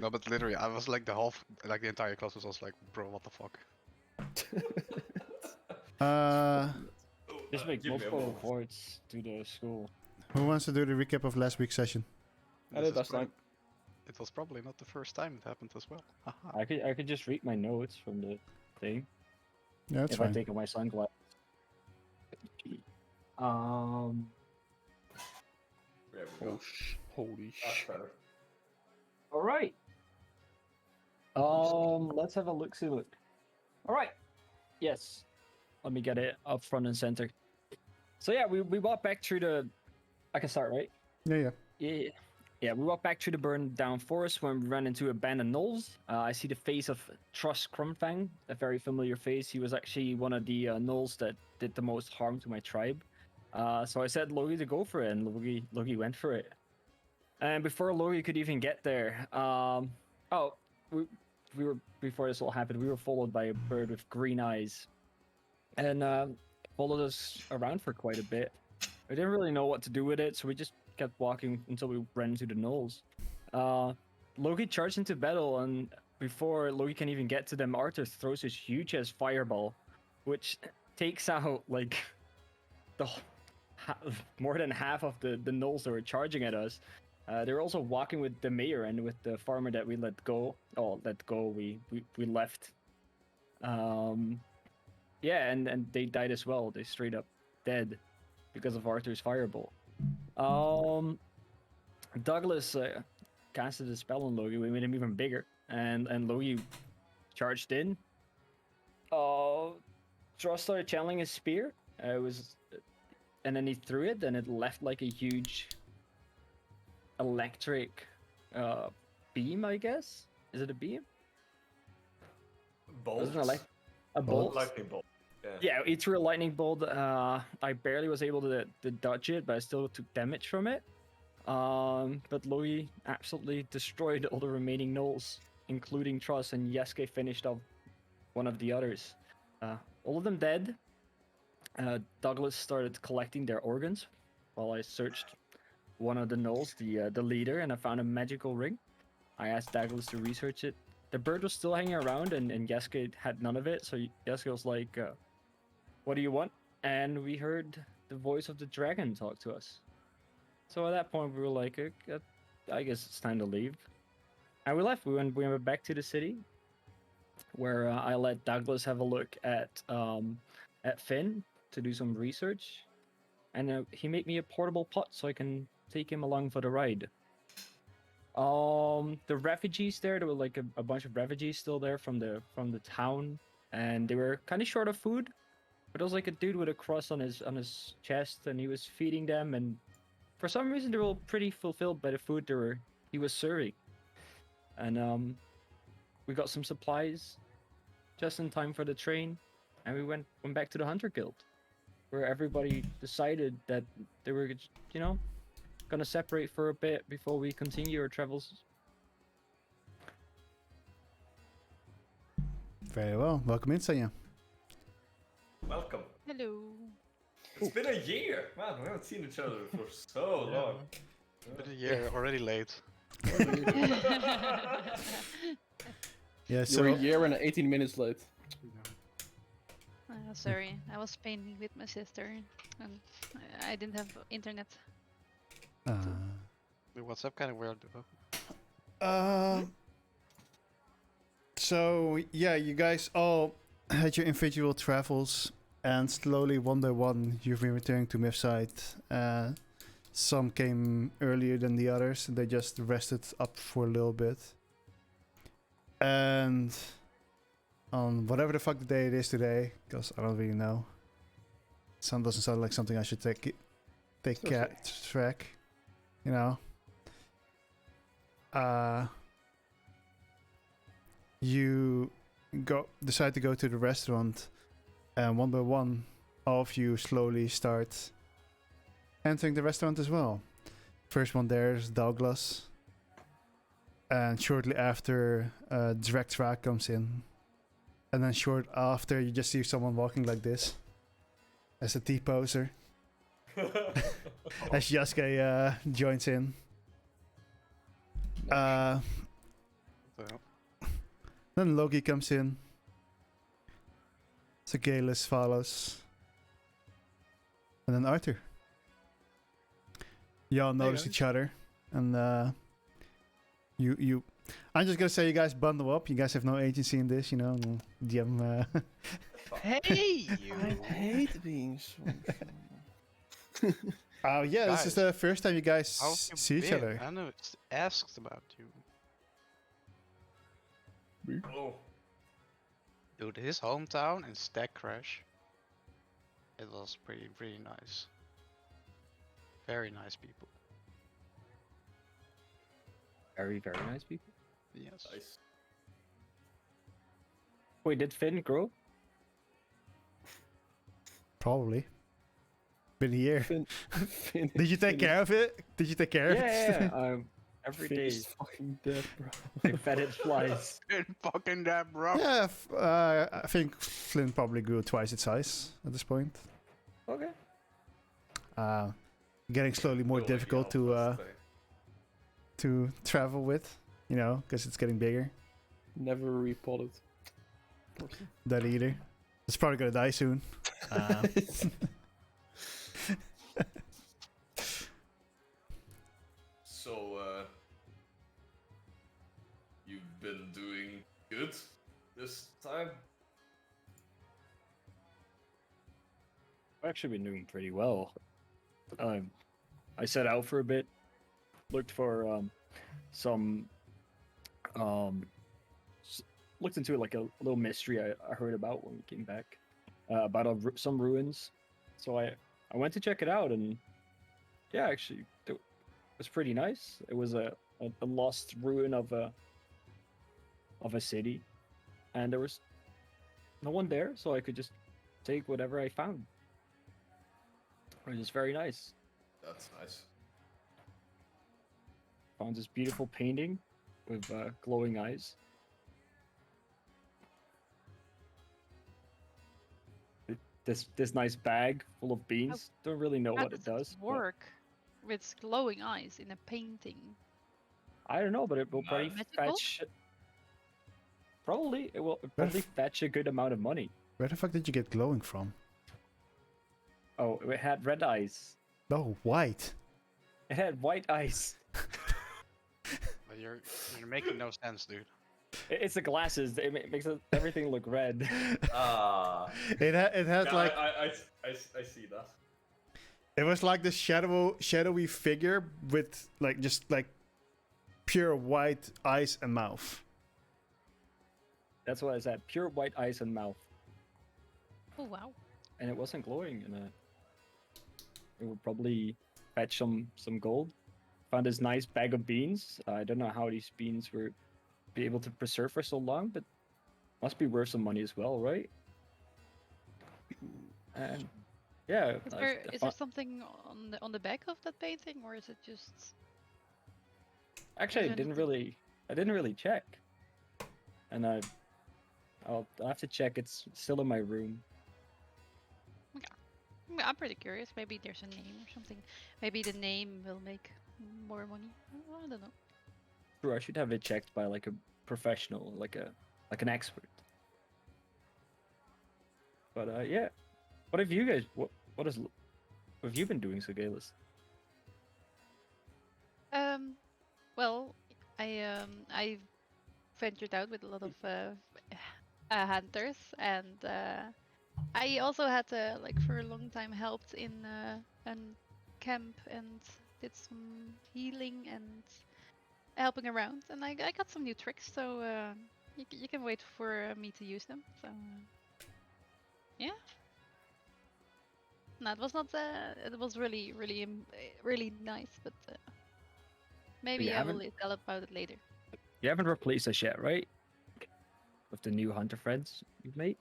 No, but literally, I was like the entire class was also like, bro, what the fuck? Just make Give me a multiple moment. reports to the school. Who wants to do the recap of last week's session? I did last time. It was probably not the first time it happened as well. Haha. I could just read my notes from the thing Yeah, that's if I fine. take off my sunglasses. There we go. Holy That's shit. better. All right. Let's have a look. See, look. All right. Yes. Let me get it up front and center. So yeah, we walked back through the. I can start, right? Yeah. Yeah. We walked back through the burned down forest when we ran into abandoned gnolls. I see the face of Trust Crumfang, a very familiar face. He was actually one of the gnolls that did the most harm to my tribe. So I said Logi to go for it, and Logi went for it. And before Logi could even get there, we were before this all happened. We were followed by a bird with green eyes, and followed us around for quite a bit. We didn't really know what to do with it, so we just kept walking until we ran into the gnolls. Logi charged into battle, and before Logi can even get to them, Arthur throws this huge ass fireball, which takes out like more than half of the gnolls that were charging at us. They were also walking with the mayor and with the farmer that we let go. Oh, let go. We left. Yeah, and they died as well. They straight up dead because of Arthur's fireball. Douglas casted a spell on Logi. We made him even bigger, and Logi charged in. Tross started channeling his spear. And then he threw it, and it left like a huge electric beam, I guess. Is it a beam? Bolt. Was it a bolt? Lightning bolt. Yeah, he threw a lightning bolt. I barely was able to dodge it, but I still took damage from it. But Logi absolutely destroyed all the remaining gnolls, including Truss, and Yeske finished off one of the others. All of them dead. Douglas started collecting their organs while I searched one of the gnolls, the leader, and I found a magical ring. I asked Douglas to research it. The bird was still hanging around, and Yeske had none of it, so Yeske was like, what do you want? And we heard the voice of the dragon talk to us. So at that point, we were like, I guess it's time to leave. And we left. We went back to the city, where I let Douglas have a look at Finn to do some research, and he made me a portable pot so I can take him along for the ride. The refugees there were like a bunch of refugees still there from the town, and they were kind of short of food. But there was like a dude with a cross on his chest, and he was feeding them, and for some reason they were all pretty fulfilled by the food he was serving. And we got some supplies just in time for the train, and we went back to the Hunter Guild, where everybody decided that they were, gonna separate for a bit before we continue our travels. Very well. Welcome in, Sanya. Welcome. Hello. It's been a year. Man, we haven't seen each other for so long. Been a year already late. Yeah, You were a so year and 18 minutes late. Sorry, I was painting with my sister, and I didn't have internet. The WhatsApp kind of weird though. So yeah, you guys all had your individual travels, and slowly, one by one, you've been returning to Mythside. Some came earlier than the others. They just rested up for a little bit. And on whatever the fuck the day it is today, because I don't really know. Doesn't sound like something I should take track. You know. You decide to go to the restaurant, and one by one, all of you slowly start entering the restaurant as well. First one there is Douglas, and shortly after, Drektra comes in, and then short after, you just see someone walking like this, as a T-poser, as Yasuke joins in. Uh, What the hell? then Loki comes in. Sigalus follows. And then Arthur. Y'all notice guys. each other. And you I'm just gonna say you guys bundle up. You guys have no agency in this, you know. DM Hey, you! I hate being sworn. Oh yeah, this is Guys, the first time you guys How have you see each been? other. I know it's asked about you. Oh, Dude, his hometown in Stack Crash. It was pretty nice. Very nice people. Very, very nice people. Yes. nice. Wait, did Finn grow? Probably. Been here. Finn Did you take care of it? Did you take care of it? Every Finn day is fucking dead, bro. I fed it flies. Fucking that, bro. Yeah, I think Flynn probably grew twice its size at this point. Okay. Getting slowly more Building difficult the alpha to travel with, you know, because it's getting bigger. Never repotted. That either. It's probably gonna die soon. So, you've been doing good this time? I've actually been doing pretty well. I set out for a bit, looked for some, looked into like a little mystery I heard about when we came back, about some ruins. So I went to check it out, and yeah, actually, it was pretty nice. It was a lost ruin of a city, and there was no one there, so I could just take whatever I found. It was very nice. That's nice. Found this beautiful painting with glowing eyes. This nice bag full of beans. Don't really know How what it does does. But work with glowing eyes in a painting? I don't know, but it will probably Magical? fetch. Probably it will probably fetch a good amount of money. Where the fuck did you get glowing from? Oh, it had red eyes. Oh, white. It had white eyes. But you're making no sense, dude. It's the glasses. It makes everything look red. Ah. It had Yeah, like I see that. it was like this shadowy figure with like just like pure white eyes and mouth. That's what I said. Pure white eyes and mouth. Oh wow. And it wasn't glowing, and it would probably fetch some gold. Found this nice bag of beans. I don't know how these beans were be able to preserve for so long, but must be worth some money as well, right? And yeah, Is there something on the back of that painting, or is it just? actually I there didn't anything- really check, and I'll have to check. It's still in my room. I'm pretty curious. Maybe there's a name or something. Maybe the name will make more money. I don't know. Sure, I should have it checked by like a professional, like an expert. But yeah, what have you guys? What have you been doing, Sigalus? Well, I ventured out with a lot of hunters, and I also had like for a long time helped in a camp and did some healing and helping around, and I got some new tricks, so you can wait for me to use them. So yeah. No, it was not. It was really nice, but maybe I will tell about it later. You haven't replaced us yet, right? With the new hunter friends you've made.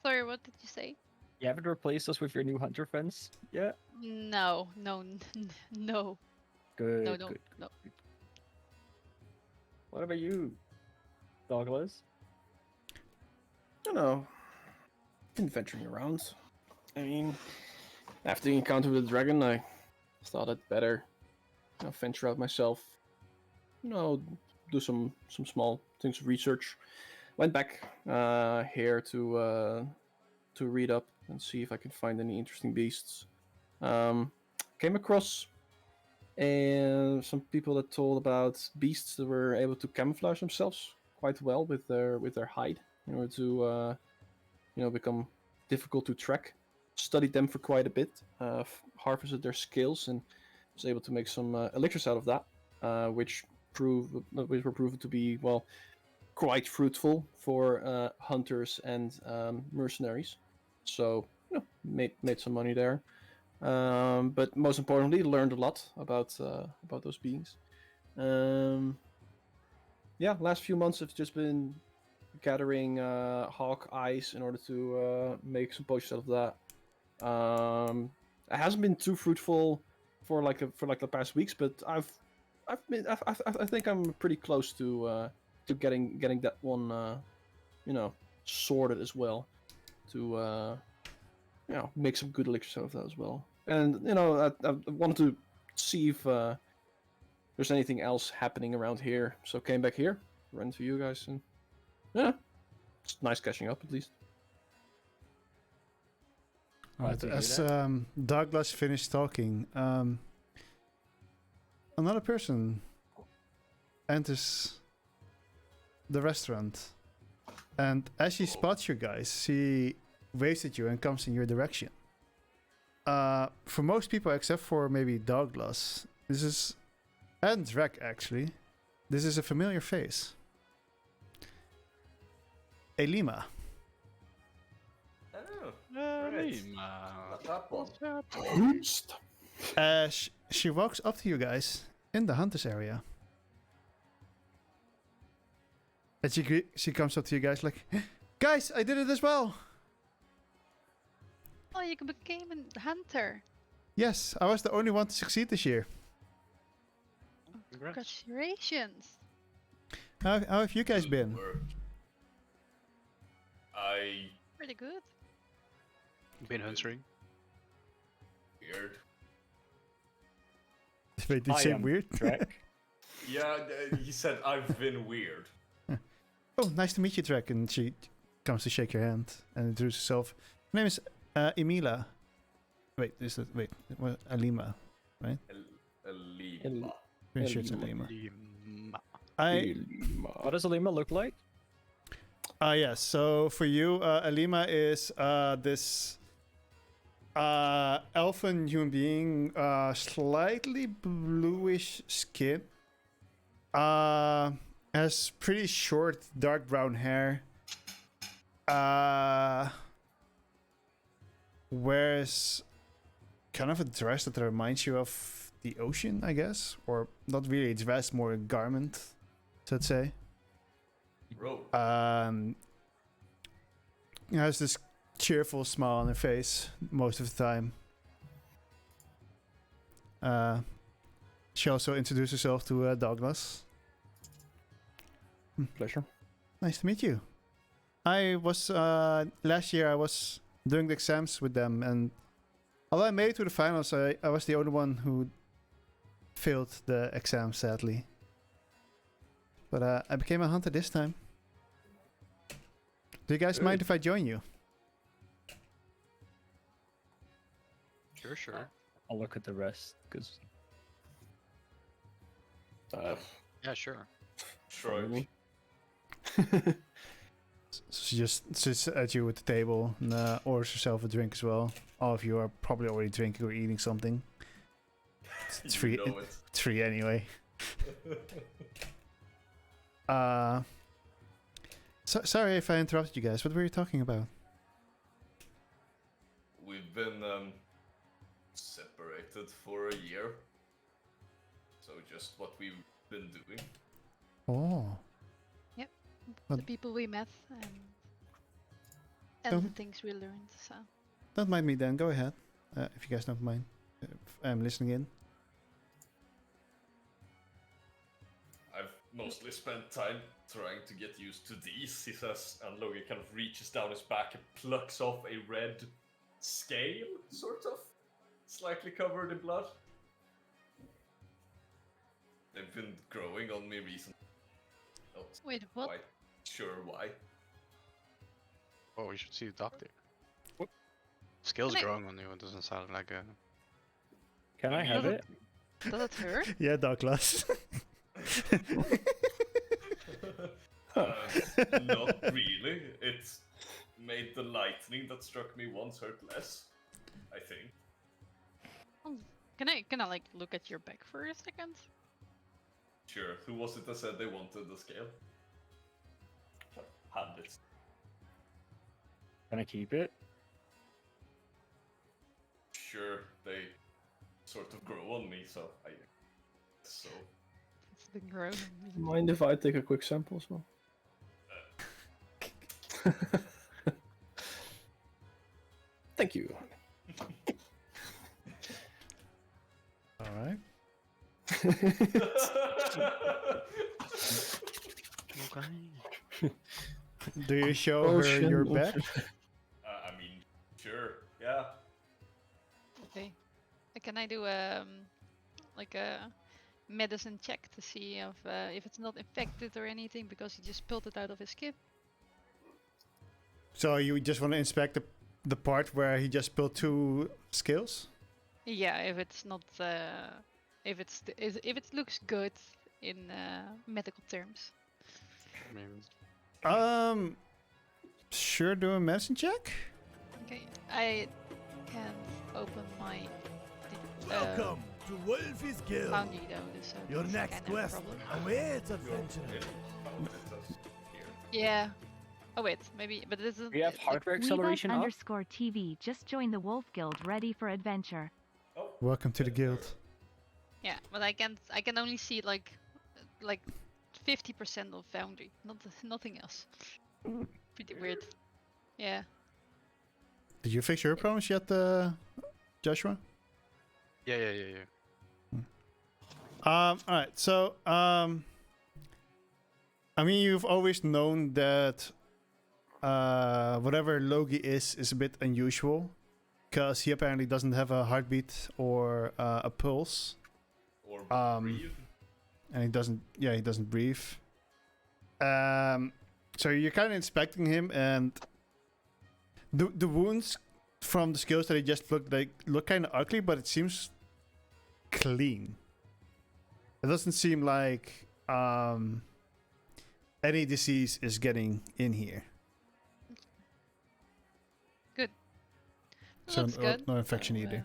Sorry, what did you say? You haven't replaced us with your new hunter friends yet. No. Good. No. Good. What about you, Douglas? I don't know. Been venturing around. I mean, after the encounter with the dragon, I thought it better, venture out myself. do some small things of research. Went back here to read up and see if I could find any interesting beasts. Came across some people that told about beasts that were able to camouflage themselves quite well with their hide in order to become difficult to track. Studied them for quite a bit, harvested their scales, and was able to make some elixirs out of that, which were proven to be quite fruitful for hunters and mercenaries. So made some money there. But most importantly, learned a lot about those beings. Last few months have just been gathering hawk eyes in order to make some potions out of that. It hasn't been too fruitful for the past weeks, but I think I'm pretty close to getting that one sorted as well, to make some good elixirs out of that as well. And I wanted to see if there's anything else happening around here, so came back here, ran into you guys, and it's nice catching up at least. Alright, to hear as that. Douglas finished talking, another person enters the restaurant, and as she spots you guys, she waves at you and comes in your direction. For most people, except for maybe Douglas, and Drek actually, this is a familiar face. Elima. Oh, right. Not that one. As she walks up to you guys in the hunters area. And she comes up to you guys like, guys, I did it as well. Oh, you became a hunter. Yes, I was the only one to succeed this year. Congrats. Congratulations. How have you guys been? I Pretty good. Been huntering. weird. Wait, did you I say am weird? Drek. Yeah, he said I've been weird. Oh, nice to meet you, Drek. And she comes to shake your hand and introduce herself. Her name is Emila. Wait, Alima, right? Elima. Pretty sure it's Elima. Alima. What does Alima look like? Yes. So for you, Alima is this elfin human being, slightly bluish skin. Has pretty short, dark brown hair. Wears kind of a dress that reminds you of the ocean, I guess, or not really a dress, more a garment, so to say. Bro. Has this cheerful smile on her face most of the time. She also introduced herself to Douglas. Pleasure. Nice to meet you. I was last year I was doing the exams with them, and although I made it to the finals, I was the only one who failed the exam, sadly. But I became a hunter this time. Do you guys Good. mind if I join you? Sure. I'll look at the rest, because Yeah, sure. Shrug. She just sits at you at the table and orders herself a drink as well. All of you are probably already drinking or eating something. It's free. You know it. It's free anyway. Sorry if I interrupted you guys. What were you talking about? We've been separated for a year. So just what we've been doing. Oh. The What? people we met and Don't- the things we learned. So Don't mind me then. Go ahead. If you guys don't mind. I'm listening in. I've mostly spent time trying to get used to these, he says, and Logan kind of reaches down his back and plucks off a red scale, sort of, slightly covered in blood. They've been growing on me recently. Not Wait, what? quite sure why. Oh, you should see the doctor. What? Skills Can I- growing on you. It doesn't sound like a. Can I have Does it? Does it hurt? Yeah, Douglas. Not really. It's made the lightning that struck me once hurt less, I think. Can I like look at your back for a second? Sure. Who was it that said they wanted the scale? Hand it. Can I keep it? Sure, they sort of grow on me, so I guess so. It's been growing. Mind if I take a quick sample as well? Thank you. All right. Do you show her Ocean, your back? I mean, sure, yeah. Okay. Can I do like a medicine check to see if it's not infected or anything because he just pulled it out of his skin? So you just want to inspect the part where he just built 2 skills? Yeah, if it's not if it looks good in medical terms. I mean, Sure, do a medicine check. Okay, I can't open my Welcome to Wolfie's Guild. foundry though, so Your that's next kind of a quest problem. awaits, adventurer. Yeah. Oh wait, maybe, but this is. We have hardware acceleration off. _TV just joined the Wolf Guild, ready for adventure. Welcome to the guild. Yeah, but I can only see like 50% of foundry, nothing else. Pretty weird. Yeah. Did you fix your problems yet, Joshua? yeah. Alright, so, I mean, you've always known that whatever Logi is a bit unusual, because he apparently doesn't have a heartbeat or a pulse, Or breathe. And he doesn't breathe. So you're kind of inspecting him, and the wounds from the skills that he just look kind of ugly, but it seems clean. It doesn't seem like any disease is getting in here. Good. So Looks no, good. no infection so, either.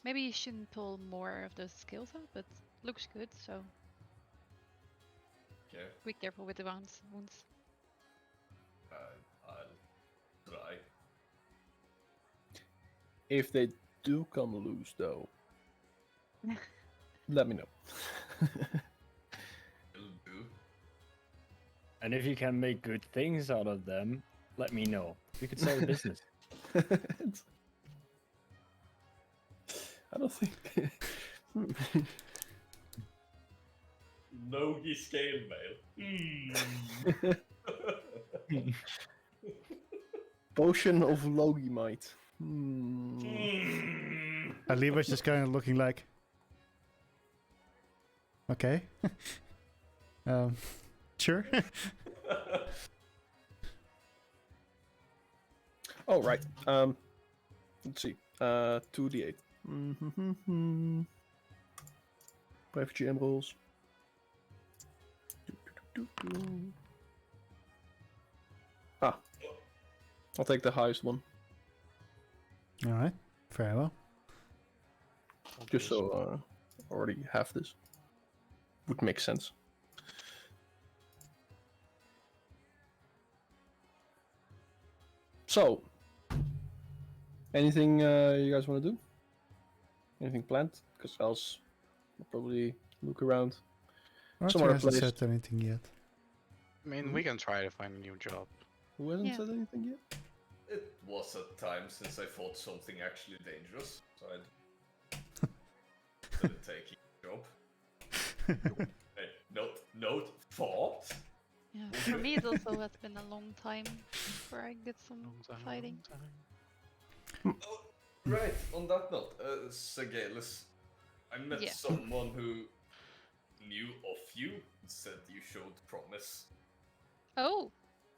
Maybe you shouldn't pull more of those skills out, but looks good. So Okay, be careful with the wounds. I'll try. If they do come loose, though, let me know. Will do. And if you can make good things out of them, let me know. We could start a business. I don't think. Logi scale mail. Potion of Logi might. Aliba's just kind of looking like, okay, sure. Oh right. Let's see. 2d8. Private GM rolls. Ah. I'll take the highest one, All right, very well. just so already have this. Would make sense. So, anything you guys want to do? Anything planned? Because else, I'll probably look around. Arthur Somewhere hasn't placed. said anything yet. I mean, we can try to find a new job. Who hasn't Yeah. said anything yet? It was a time since I fought something actually dangerous, so I'd didn't take a job. Hey, note fought. Yeah. For me, it also has been a long time before I did some fighting. Right, on that note, Segalis, I met Yeah. someone who knew of you and said you showed promise. Oh,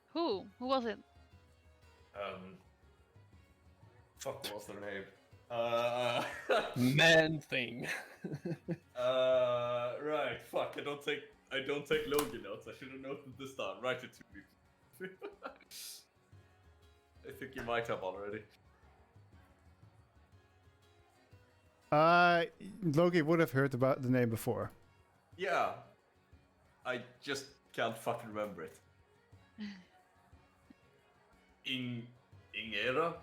who? Who was it? Fuck, what was their name? Man thing. Right. Fuck. I don't take Logan notes. I should have noted this down. Write it to me. I think you might have already. Loki would have heard about the name before. Yeah. I just can't fucking remember it. Ingera?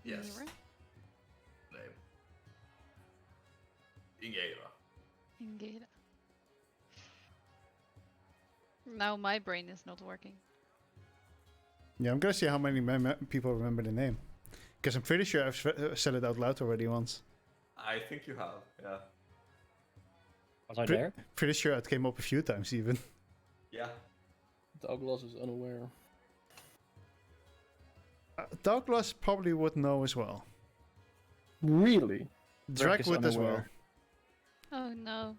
Yes. Ingera? Name. Ingera. Ingera. Now my brain is not working. Yeah, I'm gonna see how many people remember the name. Because I'm pretty sure I've said it out loud already once. I think you have, yeah. Was I there? Pretty sure it came up a few times even. Yeah. Douglas is unaware. Douglas probably would know as well. Really? Drake is would as well. unaware. Oh no.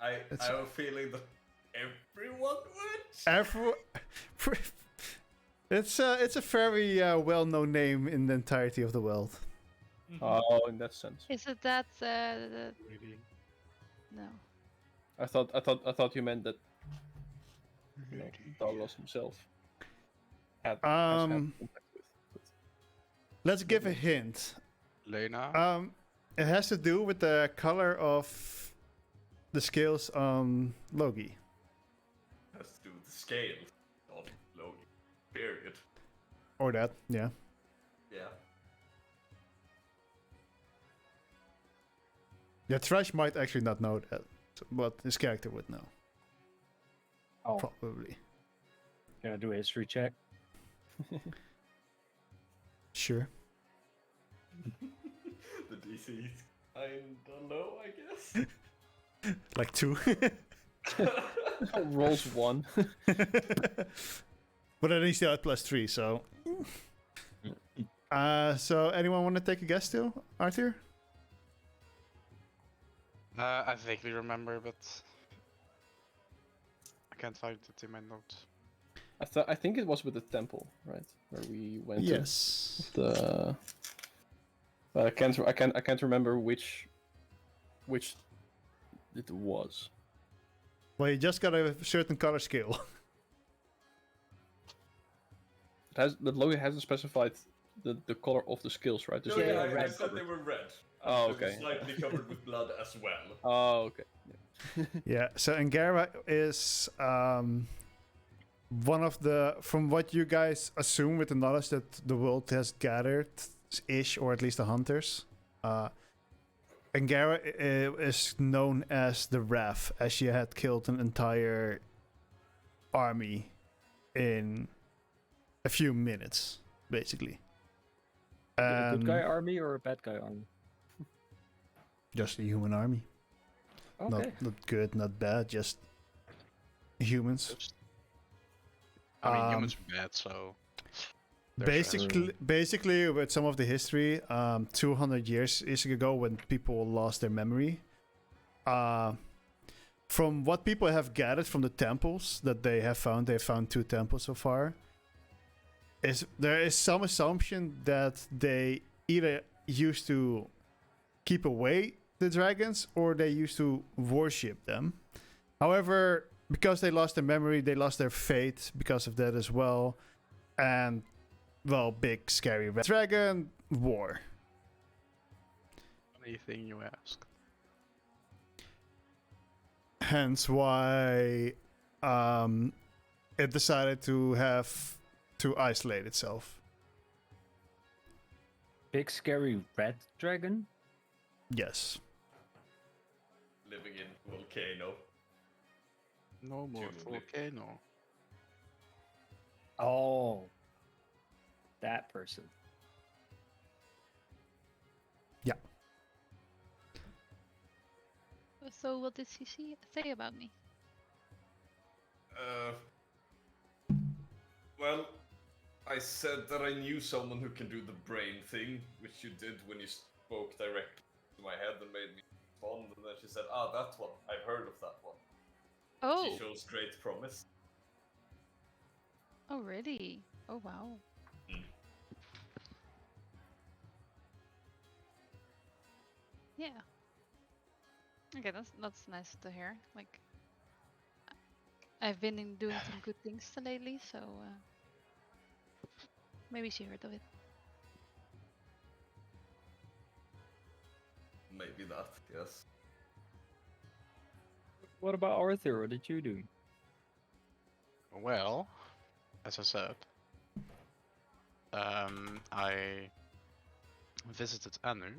I It's- have a feeling that everyone would. It's a very well-known name in the entirety of the world. Oh, in that sense. Is it that? No. I thought you meant that. You know, Douglas himself has had Um, contact with. Let's give a hint. Lena. It has to do with the color of the scales on Logi. Has to do with the scale of Logan. Period. Or that, yeah. Yeah. Yeah, Trash might actually not know that, but his character would know. Oh, Probably. gonna do a history check. Sure. The DC is kinda low, I guess. Like 2. Rolls 1. But at least still at +3, so. So anyone want to take a guess still? Arthur? I vaguely remember, but I can't find it in my notes. I think it was with the temple, right, where we went. Yes. To the. But I can't remember which it was. Well, you just got a certain color scale. The logo hasn't specified the color of the skills, right? No, Just yeah, I red said color. they were red. Oh, They were okay. Slightly covered with blood as well. Oh, okay. Yeah, so Angara is one of the, from what you guys assume with the knowledge that the world has gathered, ish, or at least the hunters, Angara is known as the Wrath, as she had killed an entire army in a few minutes, basically. A good guy army or a bad guy army? Just a human army. Okay. Not good, not bad, just humans. I mean, humans are bad, so. Basically, with some of the history, 200 years ago, when people lost their memory, from what people have gathered from the temples that they found 2 temples so far. There is some assumption that they either used to keep away the dragons or they used to worship them. However, because they lost their memory, they lost their faith because of that as well. And, well, big scary red dragon war. Anything you ask. Hence why it decided to isolate itself. Big scary red dragon? Yes. Living in volcano. No more Presumably. volcano. Oh. That person. So what did he say about me? Well, I said that I knew someone who can do the brain thing, which you did when you spoke directly to into my head and made me respond. And then she said, "Ah, that one. I've heard of that one. Oh. She shows great promise." Oh, really? Oh, wow. Yeah. Okay, that's nice to hear. Like, I've been doing some good things lately, so maybe she heard of it. Maybe that. Yes. What about Arthur? What did you do? Well, as I said, I visited Anu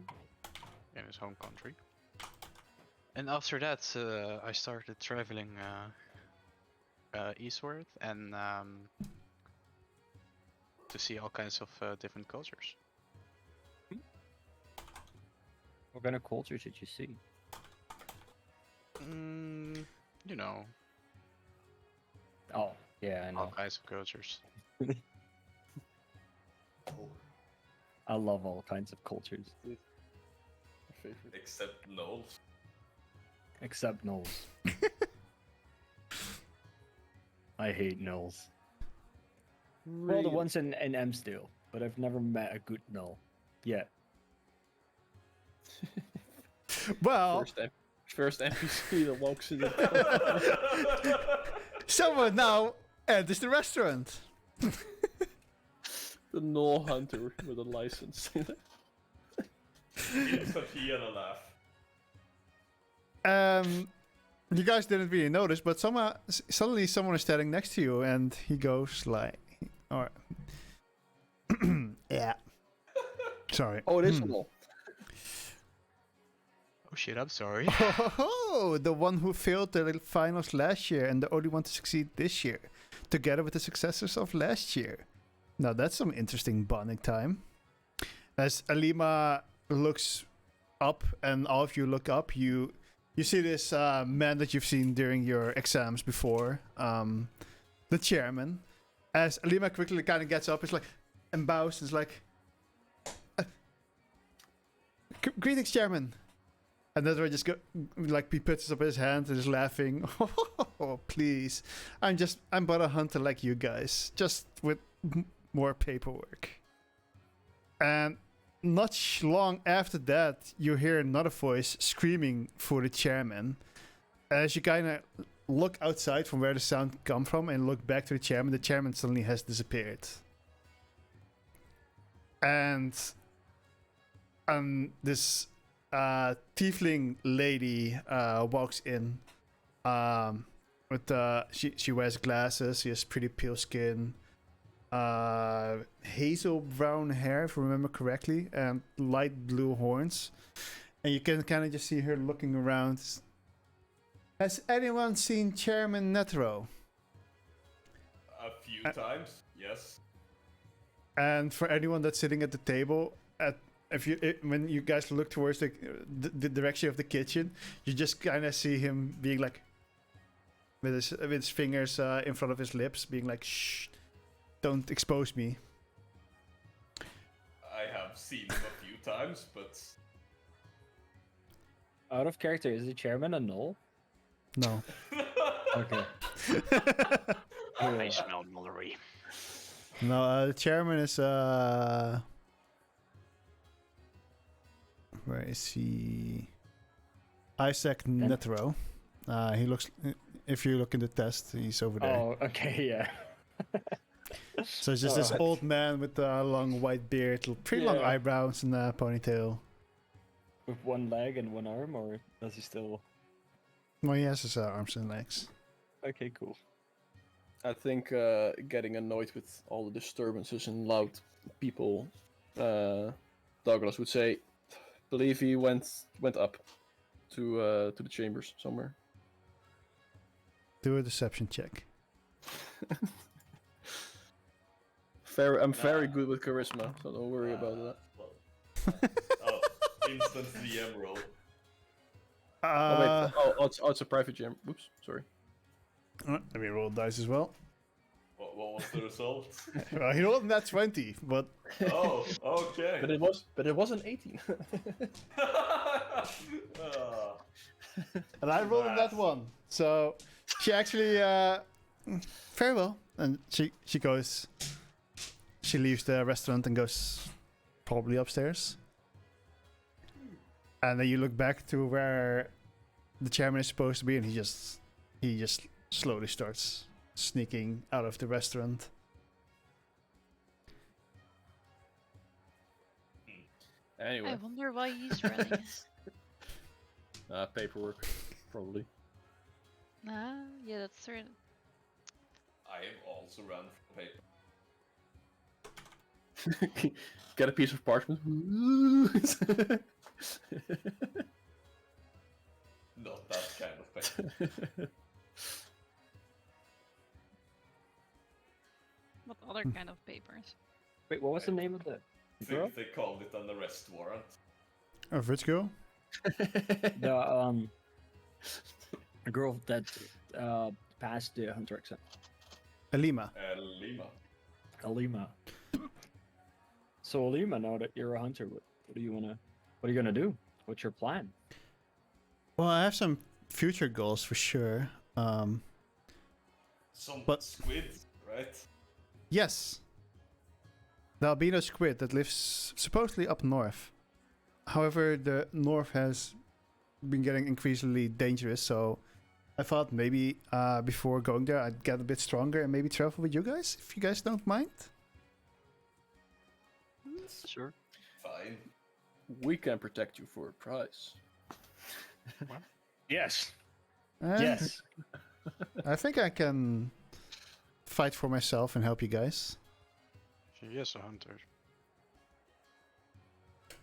in his home country, and after that, I started traveling eastward and to see all kinds of different cultures. What kind of cultures did you see? You know, Oh, yeah, I all know. kinds of cultures. I love all kinds of cultures, Favorite. Except Knowles. except Knowles. I hate Knowles. Well, the Really? ones in Amsdale, but I've never met a good Knoll yet. Well, First NPC that walks in the someone now enters the restaurant. the Null Hunter with a license. Instant he and a laugh. You guys didn't really notice, but suddenly someone is standing next to you, and he goes like, or yeah. Sorry. Oh, it is a Null. Oh shit! I'm sorry. Oh, the one who failed the finals last year and the only one to succeed this year, together with the successors of last year. Now that's some interesting bonding time. As Alima looks up and all of you look up, you see this man that you've seen during your exams before, the chairman. As Alima quickly kind of gets up, it's like, and bows, and is like, greetings, chairman. And that's where just go, like, he puts up his hand and is laughing. Oh, please. I'm but a hunter like you guys, just with more paperwork. And not long after that, you hear another voice screaming for the chairman. As you kind of look outside from where the sound come from and look back to the chairman suddenly has disappeared. And this tiefling lady walks in. With she wears glasses. She has pretty pale skin, hazel brown hair, if I remember correctly, and light blue horns. And you can kind of just see her looking around. Has anyone seen Chairman Netro? A few times, yes. And for anyone that's sitting at the table, when you guys look towards the direction of the kitchen, you just kind of see him being like, with his fingers in front of his lips, being like, "Shh, don't expose me." I have seen him a few times, but Out of character, is the chairman a Knoll? No. Okay. I smell mullery. No, the chairman is where is he? Isaac Netro. He looks. If you look in the test, he's over there. Oh, okay, yeah. So it's just this old man with a long white beard, pretty long Yeah. eyebrows, and a ponytail. With one leg and one arm, or does he still? Well, he has his arms and legs. Okay, cool. I think getting annoyed with all the disturbances and loud people, Douglas would say, believe he went up to the chambers somewhere. Do a deception check. I'm very good with charisma, so don't worry about that. Oh, instant DM roll. Oh wait, it's a private jam. Oops, sorry. Let me roll dice as well. What was the result? Well, he rolled that 20, but Oh, okay. But it was an 18. Ah, And I rolled on that Nice. one. So she actually very well. And she goes. She leaves the restaurant and goes probably upstairs. And then you look back to where the chairman is supposed to be, and he just slowly starts sneaking out of the restaurant. Anyway, I wonder why he's running. paperwork, probably. Yeah, that's true. I have also run for paper. Get a piece of parchment. Not that kind of paper. What other kind of papers? Wait, what was the name of the I girl? think they called it an arrest warrant. Oh, which girl? The a girl that passed the hunter exam. Alima. Lima. Alima. So Alima, now that you're a hunter, what do you gonna do? What's your plan? Well, I have some future goals for sure. Some But- squid, right? Yes. The albino squid that lives supposedly up north. However, the north has been getting increasingly dangerous, so I thought maybe before going there I'd get a bit stronger and maybe travel with you guys, if you guys don't mind. Sure. Fine. We can protect you for a price. Yes. Uh, Yes. I think I can fight for myself and help you guys. She is a hunter.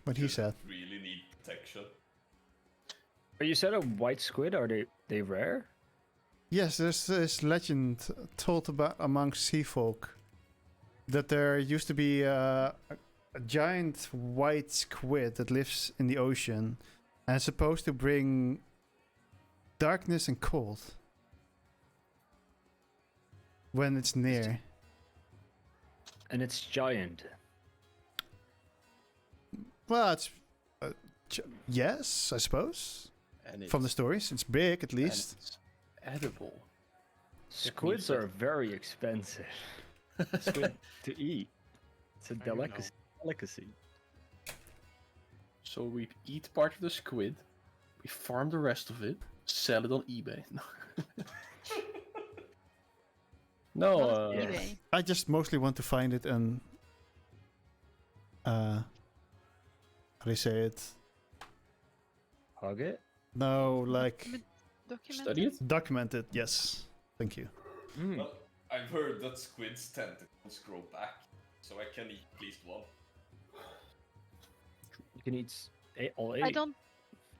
What he said. Really need protection. But you said a white squid. Are they rare? Yes, there's this legend told about amongst sea folk that there used to be a giant white squid that lives in the ocean and is supposed to bring darkness and cold when it's near. And it's giant. Well, it's yes, I suppose. And From the stories, it's big at least. it's edible. Squids said- are very expensive. Squid to eat. It's a I don't know. delicacy. So we eat part of the squid, we farm the rest of it, sell it on eBay. No, Not eBay. I just mostly want to find it and how do you say it? Hug it. No, like Document study it. document it. Yes, thank you. Mm. Well, I've heard that squid's tentacles grow back, so I can eat at least one. You can eat all eight. I don't.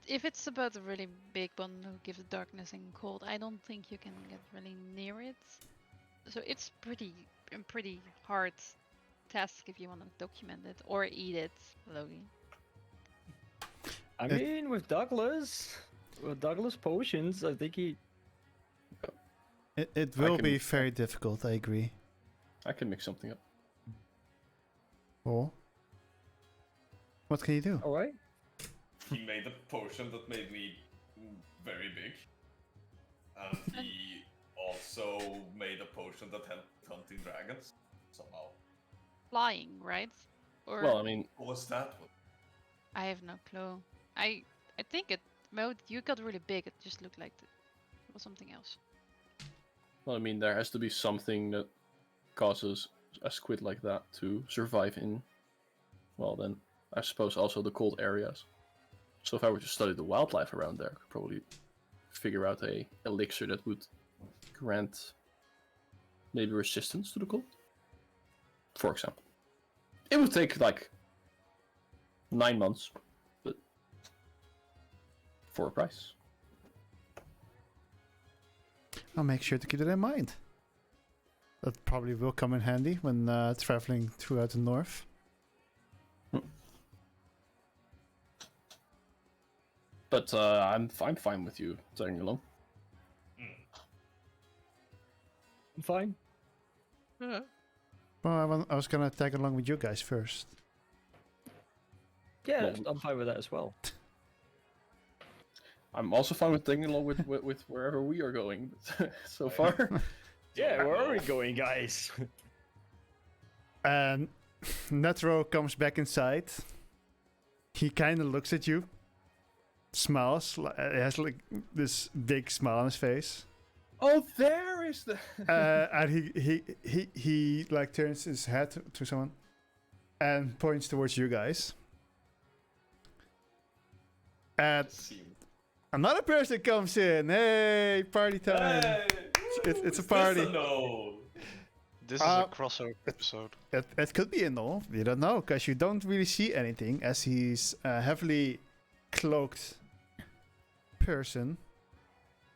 If it's about a really big one who gives darkness and cold, I don't think you can get really near it. So it's a pretty hard task if you want to document it or eat it, Logie. I It- mean, with Douglas potions, I think he. It will can- be very difficult. I agree. I can mix something up. Oh, what can you do? All right. He made a potion that made me very big. And he also made a potion that helped hunting dragons. Somehow. Flying, right? Or Well, I mean, What was that one? I have no clue. I think you got really big. It just looked like it was something else. there has to be something that causes a squid like that to survive in, well then, I suppose also the cold areas. So if I were to study the wildlife around there, I could probably figure out a elixir that would grant maybe resistance to the cold. For example. It would take like 9 months, but for a price. I'll make sure to keep that in mind. That probably will come in handy when traveling throughout the north. But I'm fine with you tagging along. I'm fine. Well, I was gonna tag along with you guys first. Yeah, Well, I'm fine with that as well. I'm also fine with taking along with wherever we are going. So far, Yeah, where are we going, guys? And Netro comes back inside. He kind of looks at you, smiles, has like this big smile on his face. oh, there is the. And he like turns his head to someone and points towards you guys. And another person comes in. Hey, party time! Hey, It's a is this party. No. This is a crossover episode. It could be a null. You don't know because you don't really see anything as he's a heavily cloaked person.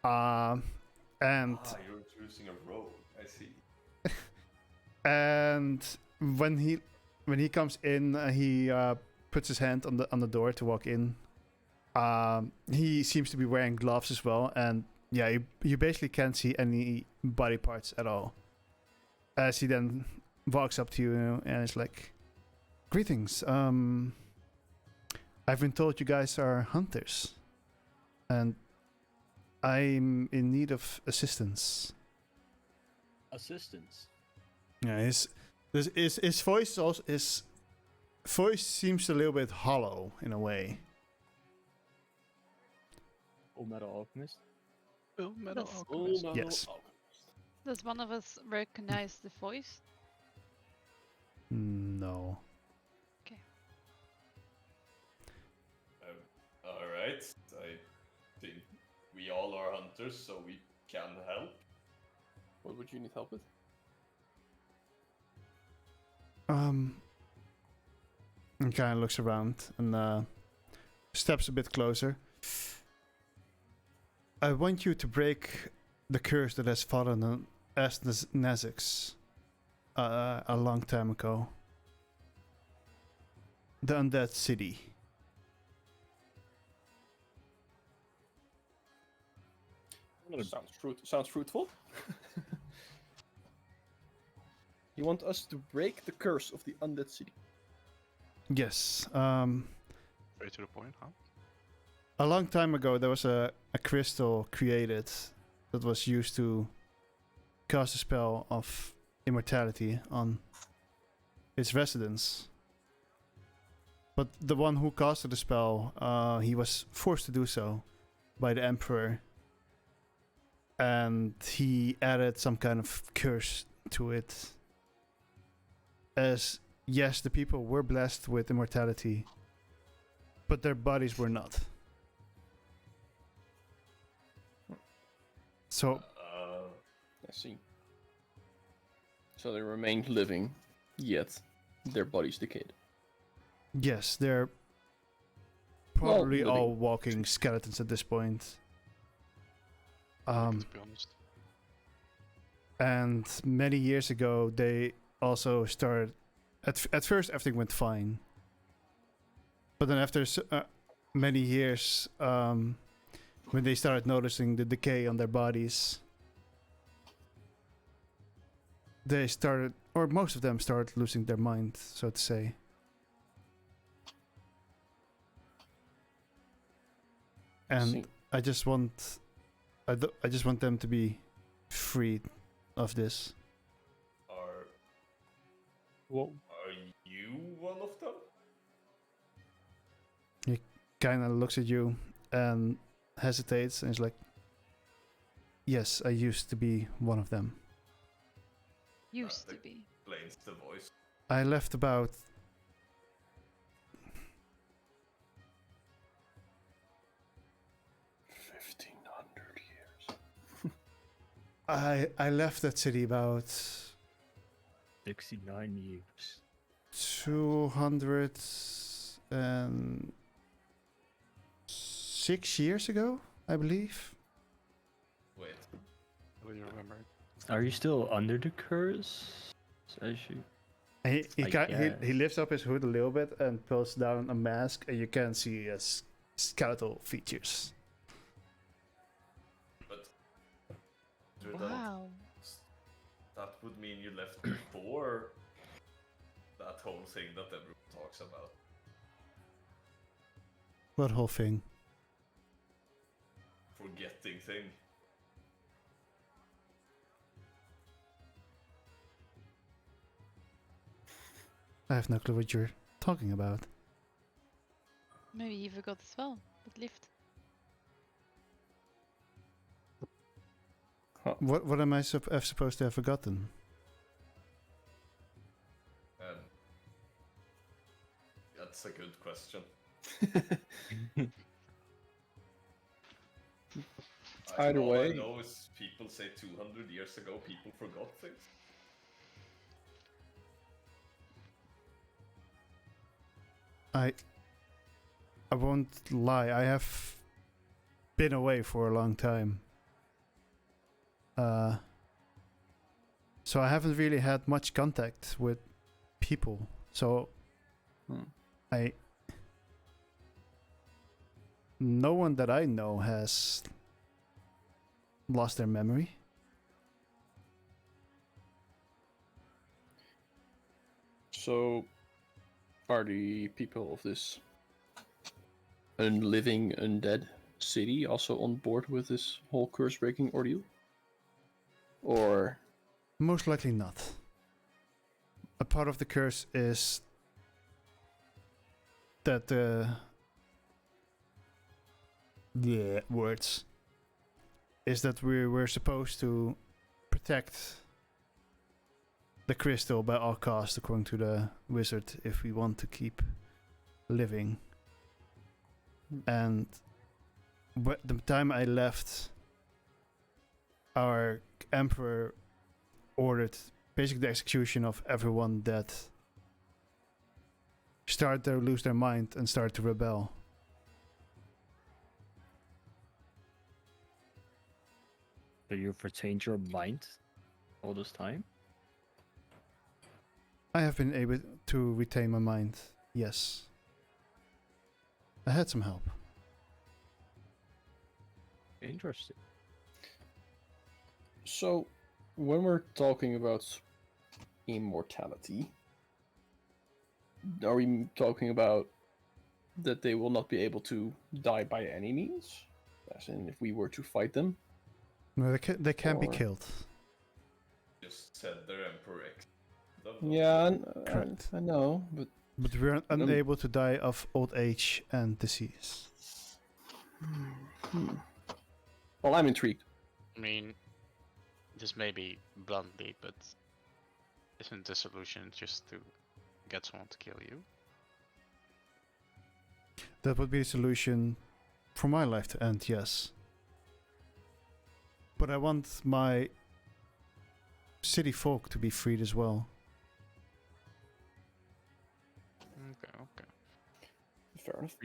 And You're introducing a role. I see. and when he comes in, he puts his hand on the door to walk in. He seems to be wearing gloves as well, and yeah, you basically can't see any body parts at all. As he then walks up to you and is like, "Greetings. I've been told you guys are hunters, and I'm in need of assistance." Assistance. Yeah, his voice also his voice seems a little bit hollow in a way. Full Metal Alchemist. Oh, Metal That's- Alchemist. Yes. Does one of us recognize the voice? No. All right. I think we all are hunters, so we can help. What would you need help with? He kind of looks around and steps a bit closer. I want you to break the curse that has fallen on Nazix a long time ago. The Undead City. Sounds fruitful. You want us to break the curse of the undead city? Yes. Straight to the point, huh? A long time ago, there was a crystal created that was used to cast a spell of immortality on its residents. But the one who casted the spell, he was forced to do so by the Emperor. And he added some kind of curse to it. As, yes, the people were blessed with immortality, but their bodies were not. So, I see. So they remained living, yet their bodies decayed. yes, they're Well, probably all living. walking skeletons at this point. To be honest. And many years ago, they also started. At first, everything went fine, but then after many years, when they started noticing the decay on their bodies, they started, or most of them started losing their mind, so to say. And See. I just want, I just want them to be freed of this. Are you one of them? Kind of looks at you and hesitates and is like, "Yes, I used to be one of them. Used to That be. explains the voice. I left about 1500 years. I left that city about 69 years. 206 years ago, I believe. Wait. Do you remember? Are you still under the curse? Says you. He I he guess. lifts up his hood a little bit and pulls down a mask, and you can see his skeletal features. But Dread, Wow. that would mean you left before that whole thing that everyone talks about. What whole thing? forgetting thing. I have no clue what you're talking about. Maybe you forgot as well. But lift. What am I supposed to have forgotten? That's a good question. Either All way. I know is people say 200 years ago people forgot things. I won't lie, I have been away for a long time. So I haven't really had much contact with people. So no one that I know has lost their memory. So, are the people of this living undead city also on board with this whole curse breaking ordeal? Or Most likely not. A part of the curse is that words is that we were supposed to protect the crystal by all costs, according to the wizard, if we want to keep living. And the time I left, our emperor ordered basically the execution of everyone that started to lose their mind and started to rebel. So you've retained your mind all this time? I have been able to retain my mind, yes. I had some help. Interesting. so, when we're talking about immortality, are we talking about that they will not be able to die by any means? As in, if we were to fight them? No, they can be Or- killed. Just said their Emperor X. Yeah, Correct. I know, but But we're unable to die of old age and disease. well, I'm intrigued. I mean, this may be bluntly, but isn't the solution just to get someone to kill you? That would be the solution for my life to end, yes. But I want my city folk to be freed as well. Okay. Fair enough.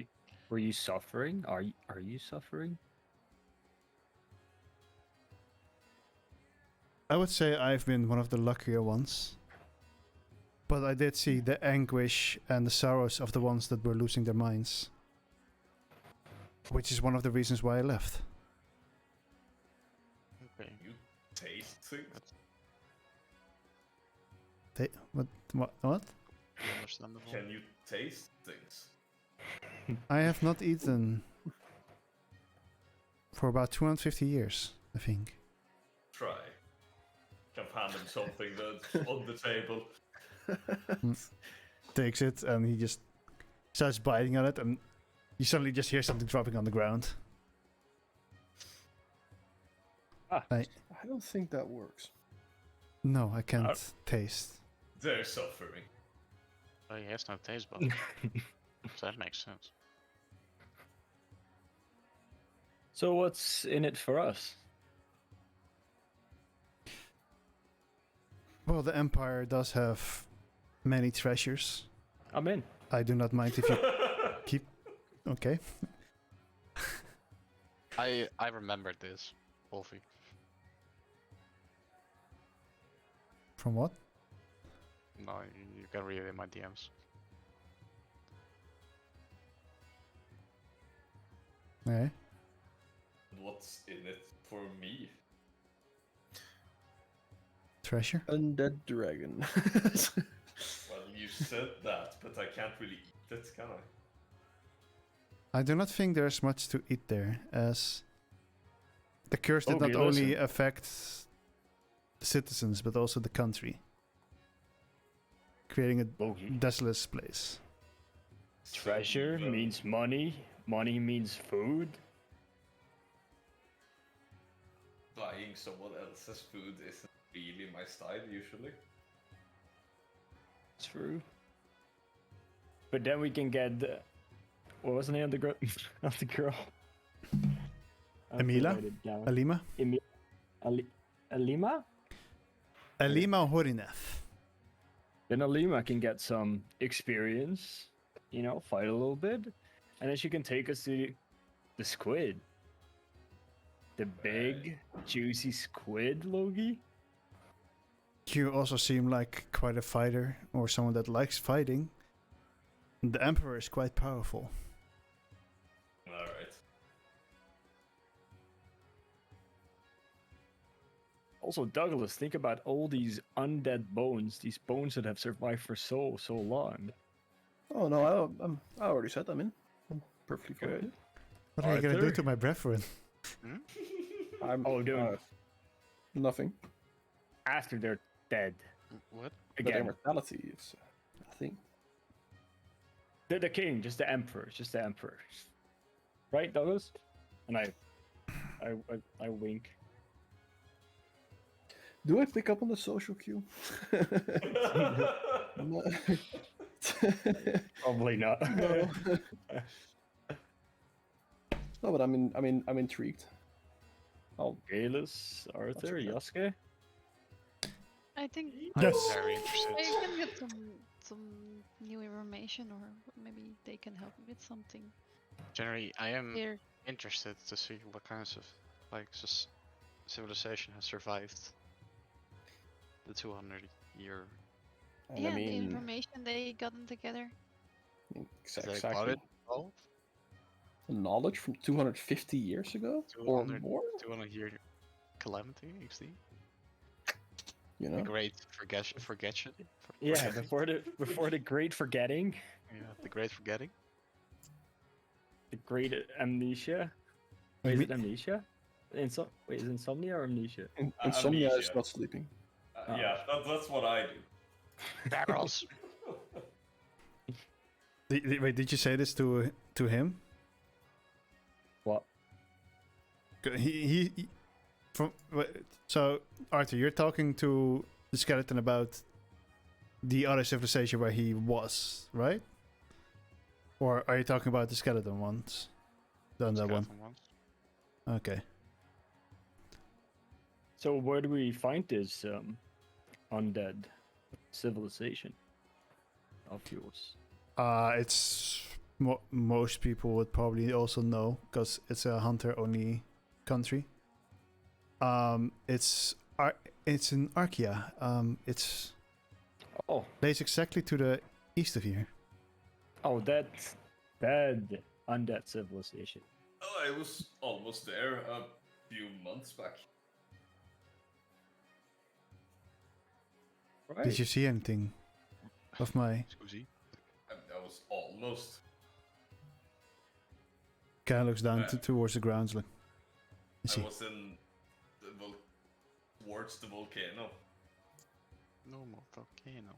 Were you suffering? Are you suffering? I would say I've been one of the luckier ones. But I did see the anguish and the sorrows of the ones that were losing their minds. Which is one of the reasons why I left. Okay. You taste things? What? Understandable. Can you taste things? I have not eaten for about 250 years, I think. Try. Can hand him something that's on the table. Takes it and he just starts biting on it, and you suddenly just hear something dropping on the ground. I don't think that works. No, I can't taste. They're suffering. Oh, he has no taste bud. So that makes sense. So what's in it for us? Well, the Empire does have many treasures. I'm in. I do not mind if you keep... Okay. I remembered this, Wolfie. From what? No, you can read it in my DMs. Okay. What's in it for me? Treasure? Undead dragon. Well, you said that, but I can't really eat it, can I? I do not think there's much to eat there, as The curse did Okay, not only listen. affect the citizens, but also the country, creating a Loki. desolate place. Treasure even means money. Money means food. buying someone else's food isn't really my style usually. True. But then we can get what was the name of the girl? Of the girl. I have to Emila? write it down. Alima? Alima? Alima Horineth. Then Alima can get some experience, you know, fight a little bit, and then she can take us to the squid. The big, juicy squid, Logi. You also seem like quite a fighter, or someone that likes fighting. The Emperor is quite powerful. Alright. Also, Douglas, think about all these undead bones, these bones that have survived for so long. Oh no, I already said I'm in. I'm perfectly fine. Good. What are you gonna do Arthur? to my brethren? I'm Oh, dude. nothing. After they're dead. What? But Again, immortality is a thing. they're the king, just the emperor, just the emperor. Right, Douglas? And I wink. Do I pick up on the social cue? No. Probably not. No. No, but I'm intrigued. Oh, Galus, Arthur, okay. Yasuke? I think Yes. I'm very interested. I can get some new information, or maybe they can help me with something. Generally, I am Here, interested to see what kinds of like civilization has survived the 200-year. and yeah, I the mean, information they gotten together. They bought exactly. it all. Knowledge from 250 years ago or 200 more. 200-year calamity, XD. You The know, great forgetting. Yeah, before the great forgetting, Yeah, the great forgetting. the great amnesia. Wait, is it amnesia? Wait, is it insomnia or amnesia? insomnia is amnesia. not sleeping. Yeah, that's what I do. Barrels. Wait, did you say this to him? What? He so Arthur, you're talking to the skeleton about the other civilization where he was, right? Or are you talking about the skeleton ones? Done that one. Skeleton ones. Okay. So where do we find this undead civilization of yours? It's most people would probably also know because it's a hunter-only country. It's in Archaea. It's Oh, lays exactly to the east of here. oh, that's dead undead civilization. Oh, I was almost there a few months back. Right. Did you see anything of my? Scusi. I was almost. Guy looks down towards the ground. Like, is I he? was in towards the volcano. No more volcano.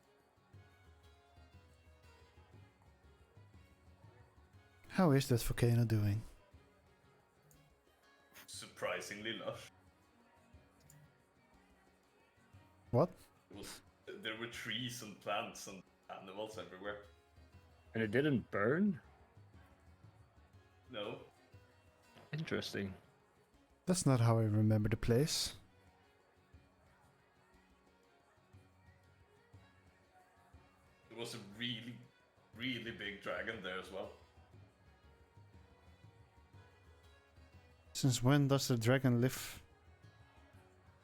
How is that volcano doing? Surprisingly lush. What? There were trees and plants and animals everywhere. And it didn't burn? No, Interesting. That's not how I remember the place. there was a really, really big dragon there as well. Since when does the dragon live?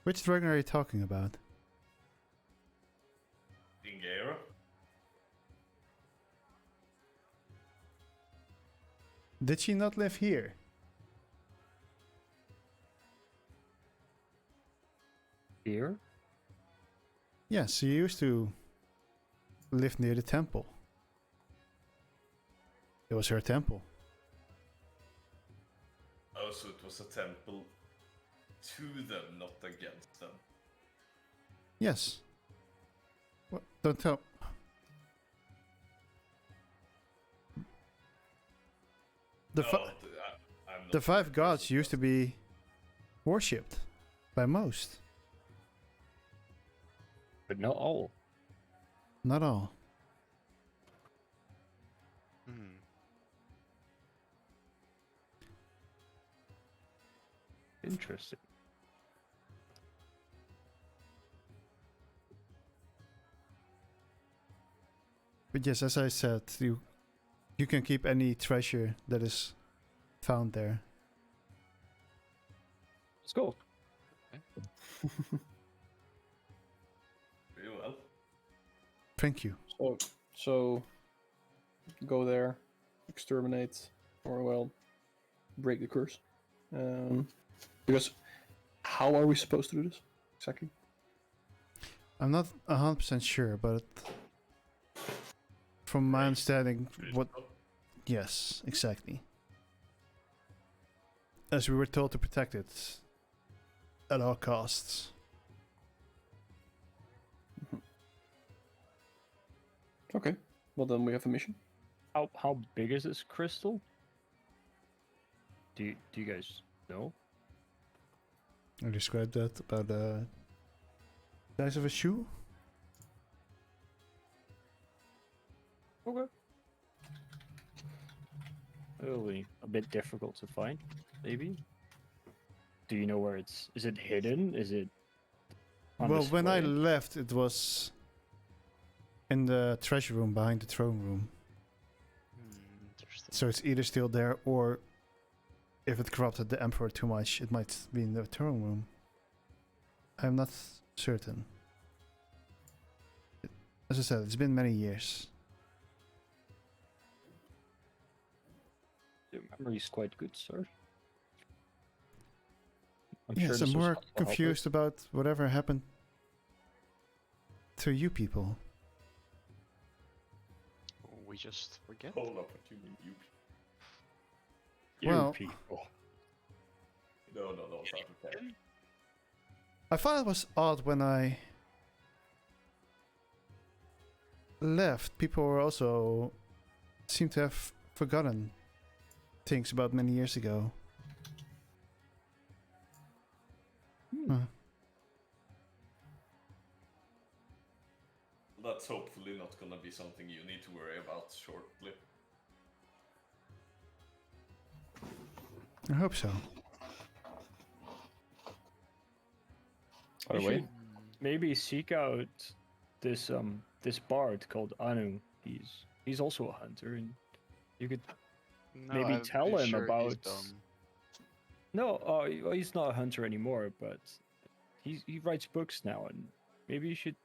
Which dragon are you talking about? Ingera. Did she not live here? Here? Yes, she used to live near the temple. It was her temple. Oh, so it was a temple to them, not against them. Yes. What? Don't tell. The No, fi- I'm not the five sure gods if used to be worshipped by most, But not all. not all. Hmm. Interesting. But yes, as I said, you can keep any treasure that is found there. Let's go. Very well. Thank you. So go there, exterminate, or well, break the curse. Because how are we supposed to do this exactly? I'm not 100% sure, but from my understanding, what? Yes, exactly. As we were told to protect it at all costs. Okay, well then we have a mission. How big is this crystal? Do you guys know? I described that about the size of a shoe. Okay. Really a bit difficult to find, maybe. Do you know where it's? Is it hidden? Is it? On Well, when I display? left, it was in the treasure room behind the throne room. Interesting. So it's either still there, or if it corrupted the emperor too much, it might be in the throne room. I'm not certain. As I said, it's been many years. Your memory is quite good, sir. Yes, this I'm was more helpful. confused about whatever happened to you people. We just forget. Hold up, what do you mean, you? You Well- people. No, it's not okay. I thought it was odd when I left. People were also seem to have forgotten things about many years ago. Huh. That's hopefully not gonna be something you need to worry about shortly. I hope so. By the You way, should maybe seek out this bard called Anu. He's also a hunter, and you could No, maybe I'm tell pretty him sure he's about- done. no. Well, he's not a hunter anymore, but he writes books now, and maybe you should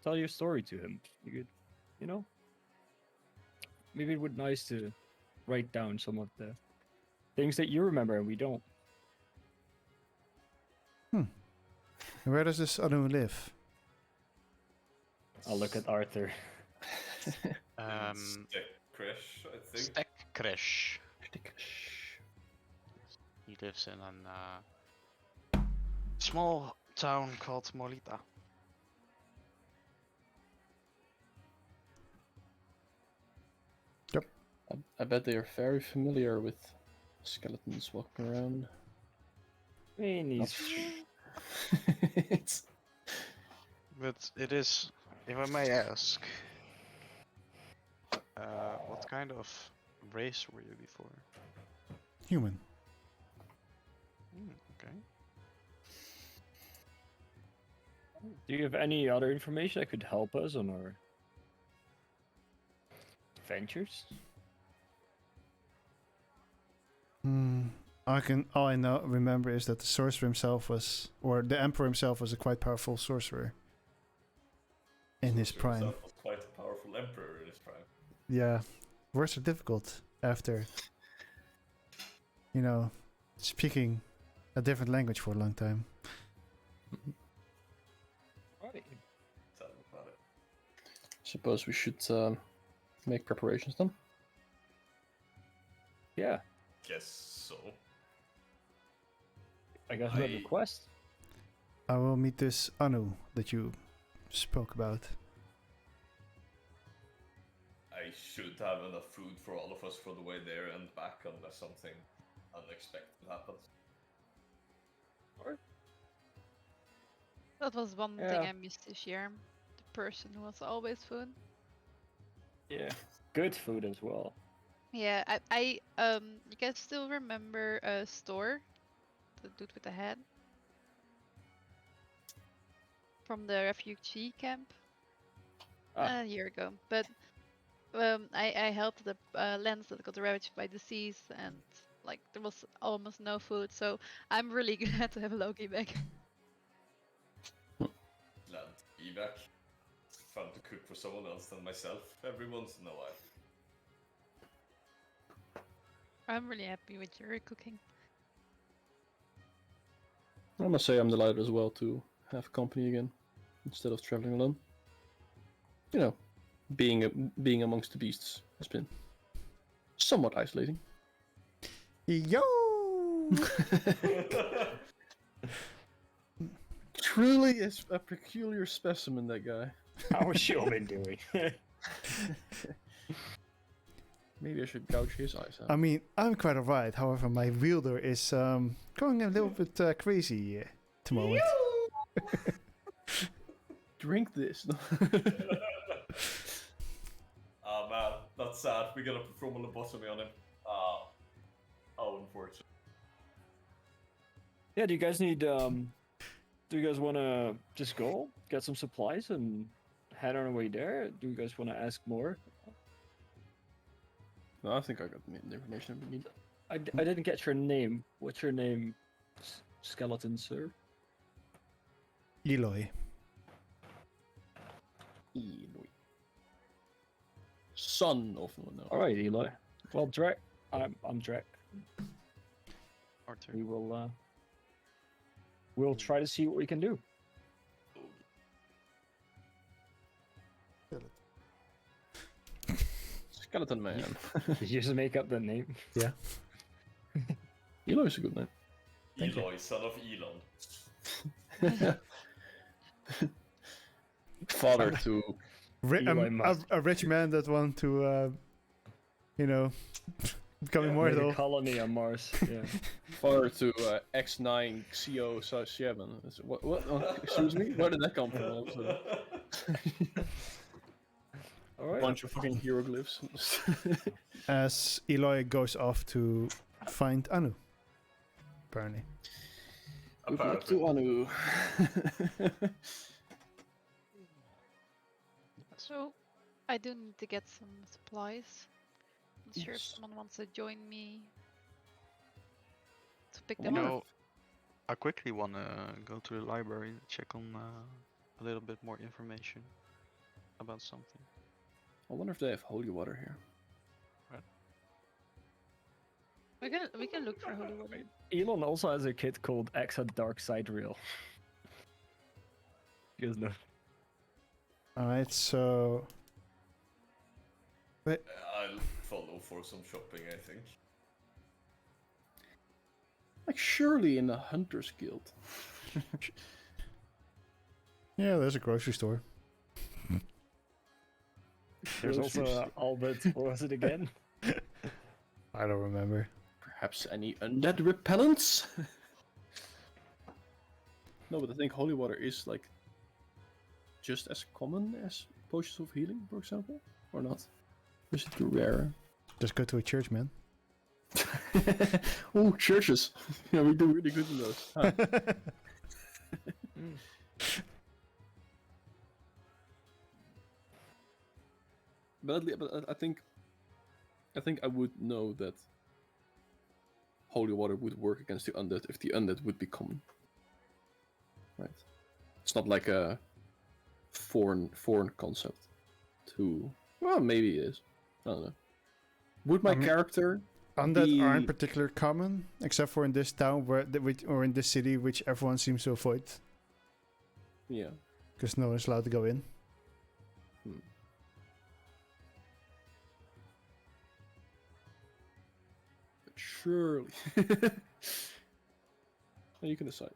tell your story to him. You could, you know, maybe it would be nice to write down some of the things that you remember and we don't. Where does this Anu live? I'll look at Arthur. Stick crash, I think. Stack Crash. He lives in a small town called Molita. I bet they are very familiar with skeletons walking around. I mean, he's It's- But it is, if I may ask, what kind of race were you before? Human. Okay. Do you have any other information that could help us on our adventures? All I know remember is that the sorcerer himself was, or the emperor himself was a quite powerful sorcerer in his Sorcerer prime. himself was quite a powerful emperor in his prime. Yeah, words are difficult after, speaking a different language for a long time. Right. Tell him about it. Suppose we should make preparations then. Yeah. Guess so. I guess we have a quest. I will meet this Anu that you spoke about. I should have enough food for all of us for the way there and back unless something unexpected happens. That was one thing Yeah. I missed this year. The person who was always food. Yeah. Good food as well. Yeah, you guys still remember Store? The dude with the head? From the refugee camp? Ah. A year ago. But I helped the lands that got ravaged by disease and like there was almost no food, so I'm really glad to have Loki back. Land evac. Fun to cook for someone else than myself every once in a while. I'm really happy with your cooking. I must say I'm delighted as well to have company again instead of traveling alone. You know, being amongst the beasts has been somewhat isolating. Yo! Truly is a peculiar specimen, that guy. How was Shulman doing? Maybe I should gouge his eyes out. I mean, I'm quite alright. However, my wielder is going a little bit crazy at the moment. Drink this. Ah man, that's sad. We got a perform lobotomy on him. Ah, how unfortunate. Yeah, do you guys need do you guys wanna just go, get some supplies and head on our way there? Do you guys wanna ask more? No, I think I got the information we need. I didn't get your name. What's your name, skeleton sir? Eloy. Eloy. Son of no. Alright, Eloy. Well, Drek. I'm Drek. Arthur. We will we'll try to see what we can do. Skeleton Man. Did you just make up the name? Yeah. Eloy's a good name. Thank you. Eloy, son of Elon. Father to Eloy Musk. A rich man that want to, become Make a immortal. colony on Mars. Yeah. father to X9 CO7. What? Oh, excuse me? Where did that come from? Also? Alright. Bunch of fucking hieroglyphs. As Eloy goes off to find Anu. Apparently. Good luck to Anu. So, I do need to get some supplies. Not sure if Yes. someone wants to join me to pick You them up. know, I quickly wanna go to the library and check on a little bit more information about something. I wonder if they have holy water here. We can look for holy water. Elon also has a kid called Exa Dark Side Reel. You guys know. Alright, so. Wait, I'll follow for some shopping, I think. Like surely in the Hunters Guild. yeah, there's a grocery store. There's also Groceries. Albert. What was it again? I don't remember. Perhaps any undead repellents? No, but I think holy water is like just as common as potions of healing, for example, or not? Or is it rarer? Just go to a church, man. Oh, churches! Yeah, we do really good in those. Huh. But I think I would know that holy water would work against the undead if the undead would be common. Right? It's not like a foreign concept to. Well, maybe it is. I don't know. Would my I mean, character Undead be... aren't particularly common, except for in this town or in this city, which everyone seems to avoid, Yeah. because no one's allowed to go in. But surely. You can decide.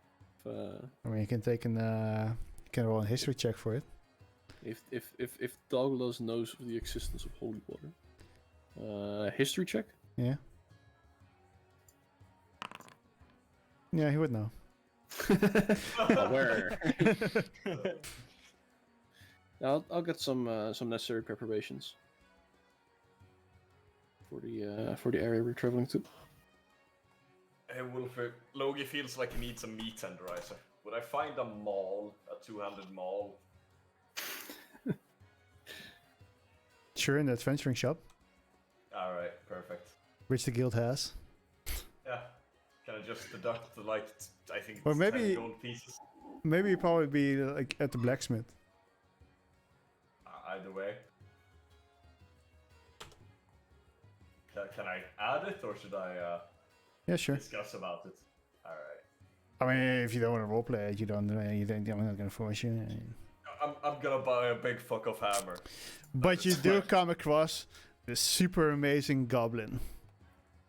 I mean, you can take an can roll a history check for it. If Douglas knows of the existence of holy water. History check? Yeah. Yeah, he would know. Aware. I'll get some necessary preparations for the area we're traveling to. Hey Wolfie, Logie feels like he needs a meat tenderizer. Would I find a mall, a two-handed mall? Sure, in the adventuring shop, Alright, perfect. which the guild has. Yeah. Can I just deduct the, like, I think Or it's maybe- 10 gold pieces? Maybe you'd probably be like at the blacksmith. Either way. Can I add it, or should I Yeah, sure. discuss about it? Alright. I mean, if you don't want to roleplay it, I'm not gonna force you. I'm gonna buy a big fuck off hammer. But you do come across the super amazing goblin,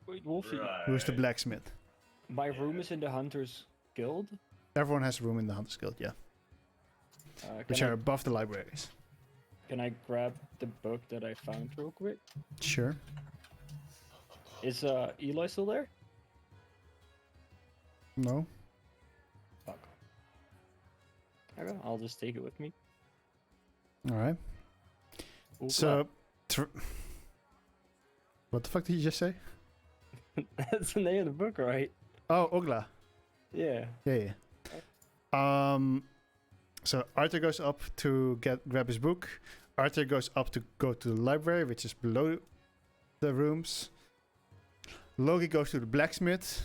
Wait, Wolfie, who's the blacksmith. my room is in the Hunters Guild. Everyone has a room in the Hunters Guild, yeah, which Can are above the libraries. I grab the book that I found real quick? Sure. Is Eli still there? No. Fuck. Okay, I'll just take it with me. All right. Oogla. So, what the fuck did you just say? That's the name of the book, right? Oh, Ogla. Yeah. Yeah. So Arthur goes up to grab his book. Arthur goes up to go to the library, which is below the rooms. Logie goes to the blacksmith.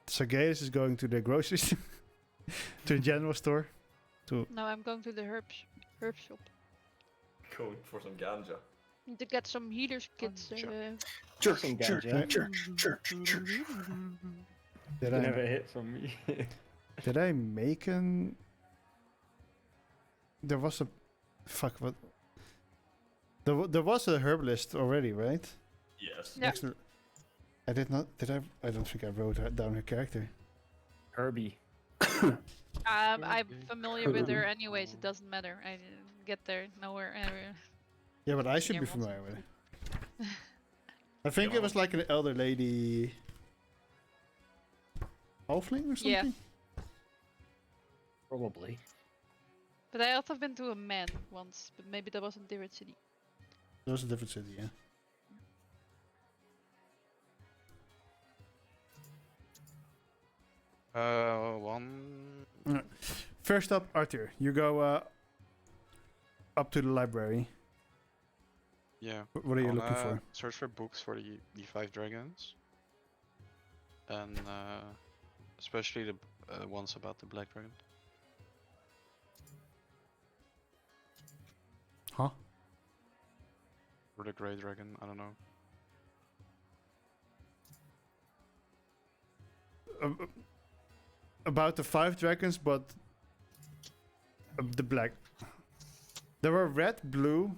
Sergeus is going to the grocery store, to the general store. No, I'm going to the herb shop. Going for some ganja. Need to get some healers kits. Church, Some church, ganja. church. Did You I never hit from me. did I make an? There was a fuck what. There was a herbalist already, right? Yes. Yeah. Next to- I did not. Did I? I don't think I wrote down her character. Herbie. I'm familiar with her anyways. It doesn't matter. I didn't get there nowhere. Yeah, but I should Yeah, be what's- familiar with her. I think it was like an elder lady. Halfling or something? Yeah. Probably. But I also been to a man once, but maybe that was in different city. That was a different city, yeah. One. First up, Arthur. You go up to the library. Yeah. What are you I looking wanna for? Search for books for the five dragons, and especially the ones about the black dragon. Huh? Or the grey dragon. I don't know. About the five dragons, but the black. There were red, blue,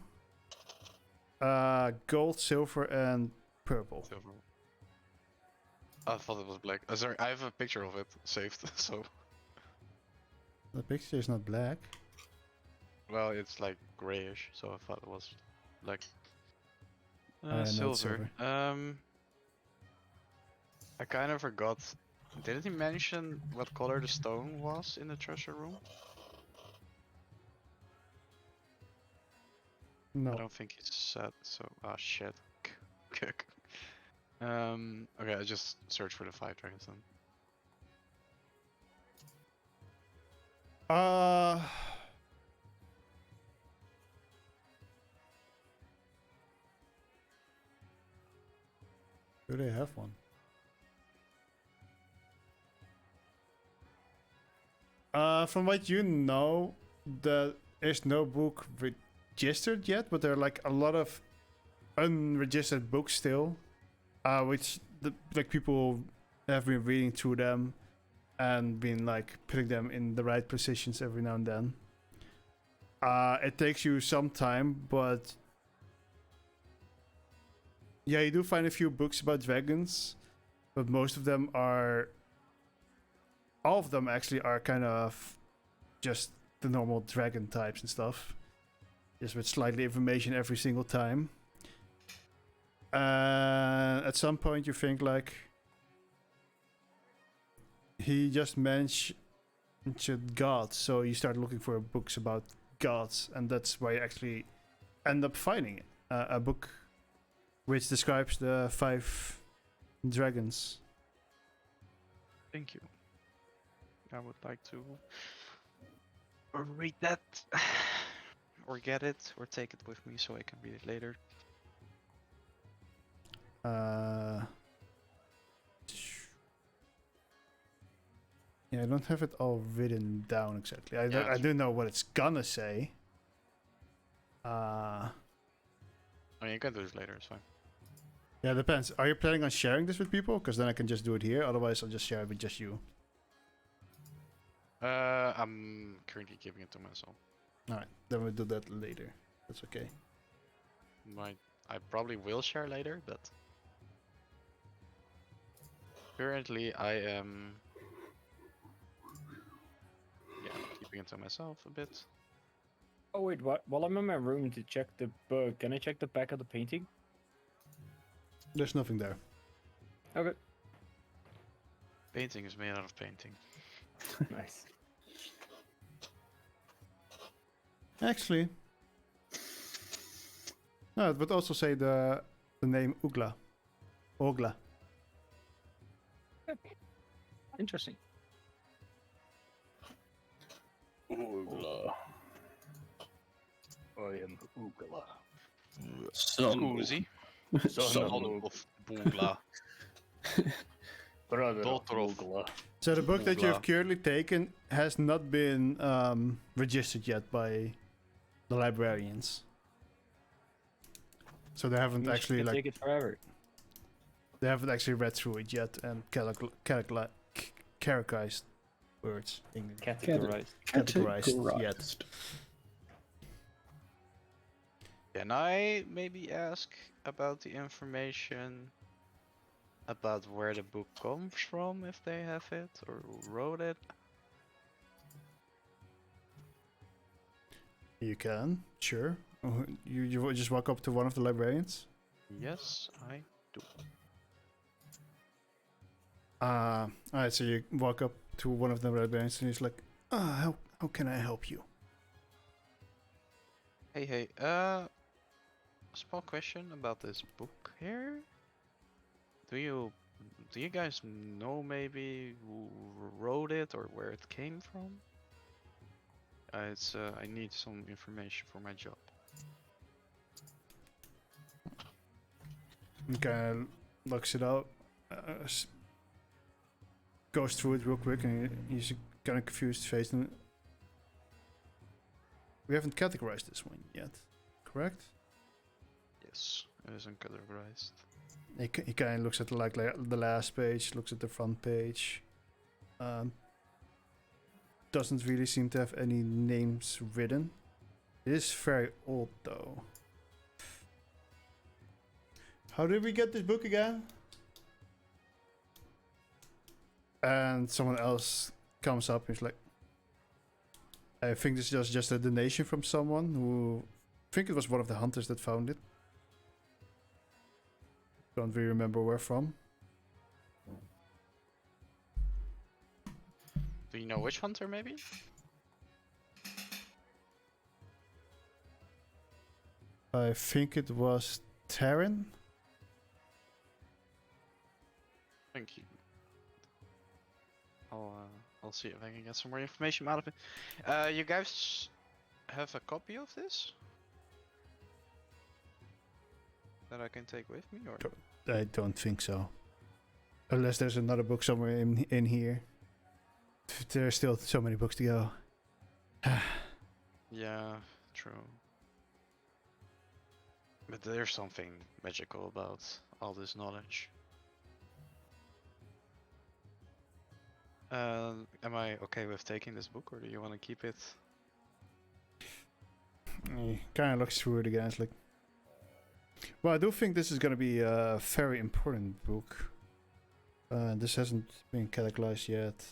gold, silver, and purple. Silver. I thought it was black. Sorry, I have a picture of it saved. So, The picture is not black. well, it's like grayish. So I thought it was black. no, it's Silver. I kind of forgot. Didn't he mention what color the stone was in the treasure room? No. I don't think he said so. Ah, shit. Okay, I just search for the five dragons then. Do they have one? From what you know, there is no book registered yet, but there are like a lot of unregistered books still, which like people have been reading through them and been like putting them in the right positions every now and then. It takes you some time, but Yeah, you do find a few books about dragons, but most of them are. All of them actually are kind of just the normal dragon types and stuff, just with slightly information every single time. At some point, you think like he just mentioned gods, so you start looking for books about gods, and that's why you actually end up finding a book which describes the 5 dragons. Thank you. I would like to read that, or get it, or take it with me so I can read it later. Yeah, I don't have it all written down exactly. I Yeah, do know what it's gonna say. I mean, you can do this later, it's fine. Yeah, depends. Are you planning on sharing this with people? Because then I can just do it here. Otherwise, I'll just share it with just you. I'm currently giving it to myself. Alright, then we'll do that later. That's okay. I probably will share later, but currently I am keeping it to myself a bit. Oh wait, what? While I'm in my room to check the book, can I check the back of the painting? There's nothing there. Okay. Painting is made out of painting. Nice. Actually, no, it would also say the name Ugla. Ogla. Interesting. Oogla. I am Oogla. Son Scusi. Son Son of Bugla. Brother Daughter of of- Oogla. So the book that Ugla. you've currently taken has not been registered yet by the librarians. So they haven't Means you actually can like take it forever. they haven't actually read through it yet and characterized words. Categorized. Categorized yet. Can I maybe ask about the information about where the book comes from, if they have it, or who wrote it? You can, sure. You just walk up to one of the librarians. Yes, I do. Alright, so you walk up to one of the librarians and he's like, how can I help you? Hey, small question about this book here. Do you guys know maybe who wrote it or where it came from? I need some information for my job. He kind of looks it out, goes through it real quick, and he's kind of confused face. And we haven't categorized this one yet, correct? Yes, it isn't categorized. He kind of looks at like the last page, looks at the front page. Doesn't really seem to have any names written. It is very old though. How did we get this book again? And someone else comes up and is like, I think this is just a donation from someone who, I think it was one of the hunters that found it. Don't really remember where from. Do you know which hunter, maybe? I think it was Terran. Thank you. I'll see if I can get some more information out of it. You guys have a copy of this that I can take with me, or? I don't think so. Unless there's another book somewhere in here. There's still so many books to go. Yeah, true. But there's something magical about all this knowledge. Am I okay with taking this book, or do you want to keep it? He kind of looks through it again. It's like, Well, I do think this is going to be a very important book. This hasn't been categorized yet.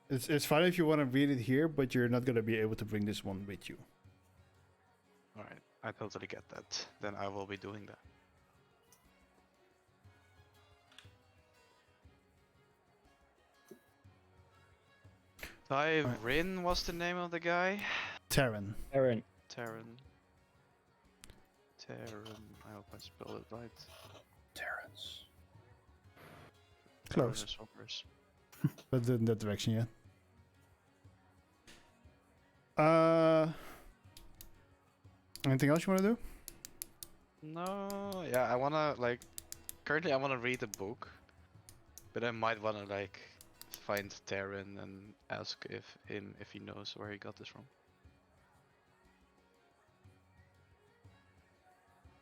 It's fine if you want to read it here, but you're not going to be able to bring this one with you. Alright, I totally get that. Then I will be doing that. Tyrin was the name of the guy? Terran. Aaron. Terran. I hope I spelled it right. Terrence. Close. Terranosaurus. But in that direction, yeah. Anything else you want to do? No, yeah, I wanna like. Currently, I wanna read the book, but I might wanna like find Terran and ask if he knows where he got this from.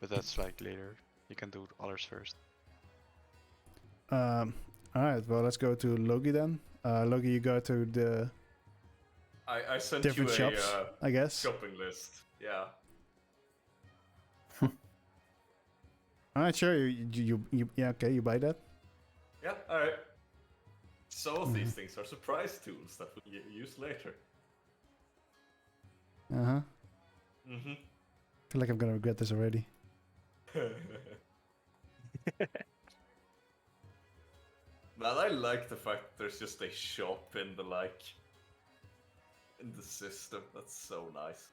But that's like later. You can do others first. Alright, well, let's go to Logi then. Logi, you go to the I sent different you shops, a I guess. shopping list. Yeah. Alright, sure. You yeah, okay, you buy that. Yeah, alright. Some of these things are surprise tools that we'll use later. Uh-huh. Mm-hmm. Feel like I'm gonna regret this already. Man, I like the fact that there's just a shop in the in the system. That's so nice.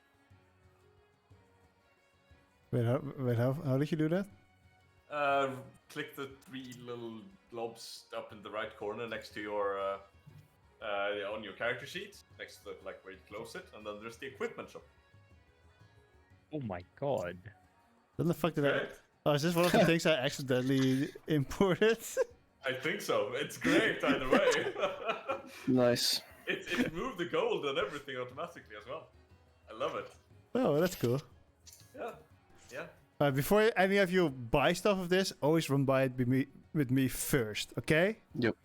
Wait, how did you do that? Click the 3 little blobs up in the right corner next to your on your character sheet, next to like where you close it, and then there's the equipment shop. Oh my god. What the fuck did I... Great. Oh, is this one of the things I accidentally imported? I think so. It's great either way. Nice. It moved the gold and everything automatically as well. I love it. Oh, that's cool. Yeah. Yeah. Before any of you buy stuff of this, always run by it with me first, okay? Yep.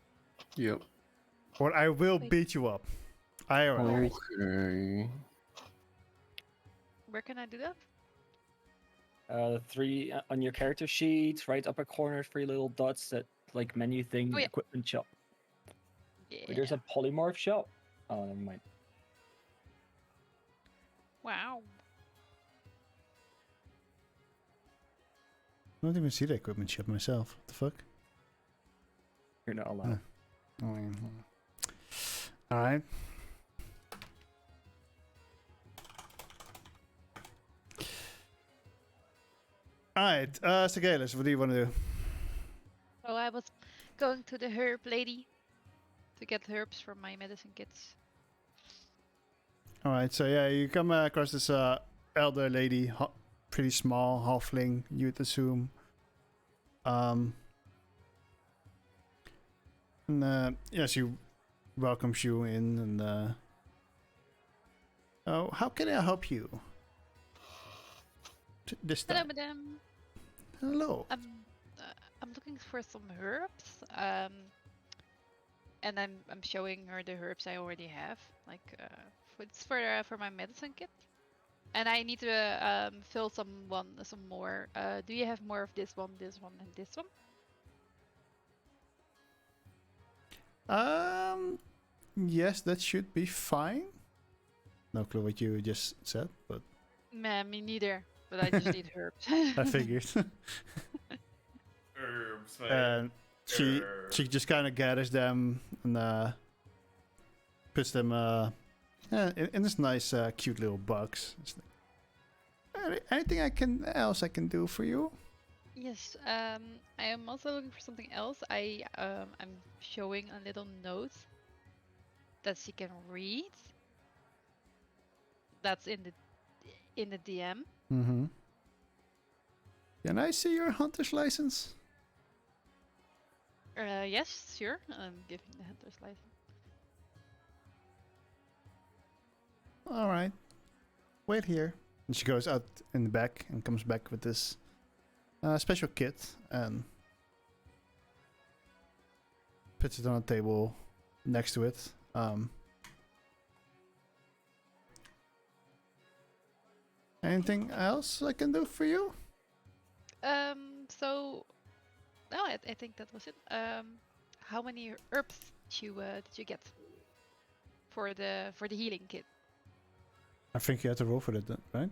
Or I will Wait. beat you up. IRL. Okay. Where can I do that? 3 on your character sheet, right upper corner, 3 little dots that like menu thing, Oh, yeah. equipment shop. Yeah. Wait, there's a polymorph shop. Oh, never mind. Wow. I don't even see the equipment shop myself. What the fuck? You're not allowed. Alright. Alright, Sagalis, what do you want to do? Oh, I was going to the herb lady to get herbs for my medicine kits. Alright, so yeah, you come across this elder lady, pretty small, halfling, you'd assume. And yeah, she welcomes you in, and oh, how can I help you? This Hello, time. madam. Hello. I'm looking for some herbs. And I'm showing her the herbs I already have. Like, it's for my medicine kit. And I need to fill some more. Do you have more of this one, and this one? Yes, that should be fine. No clue what you just said, but Me neither. But I just need herbs. I figured. Herbs, mate. And she just kind of gathers them and puts them in this nice cute little box. It's like, anything else I can do for you? Yes. I am also looking for something else. I'm showing a little note that she can read. That's in the DM. Mm-hmm. Can I see your hunter's license? Yes, sure. I'm giving the hunter's license. All right. Wait here. And she goes out in the back and comes back with this special kit and puts it on a table next to it. Anything else I can do for you? So no, I think that was it. How many herbs did you get for the healing kit? I think you had to roll for that, then, right?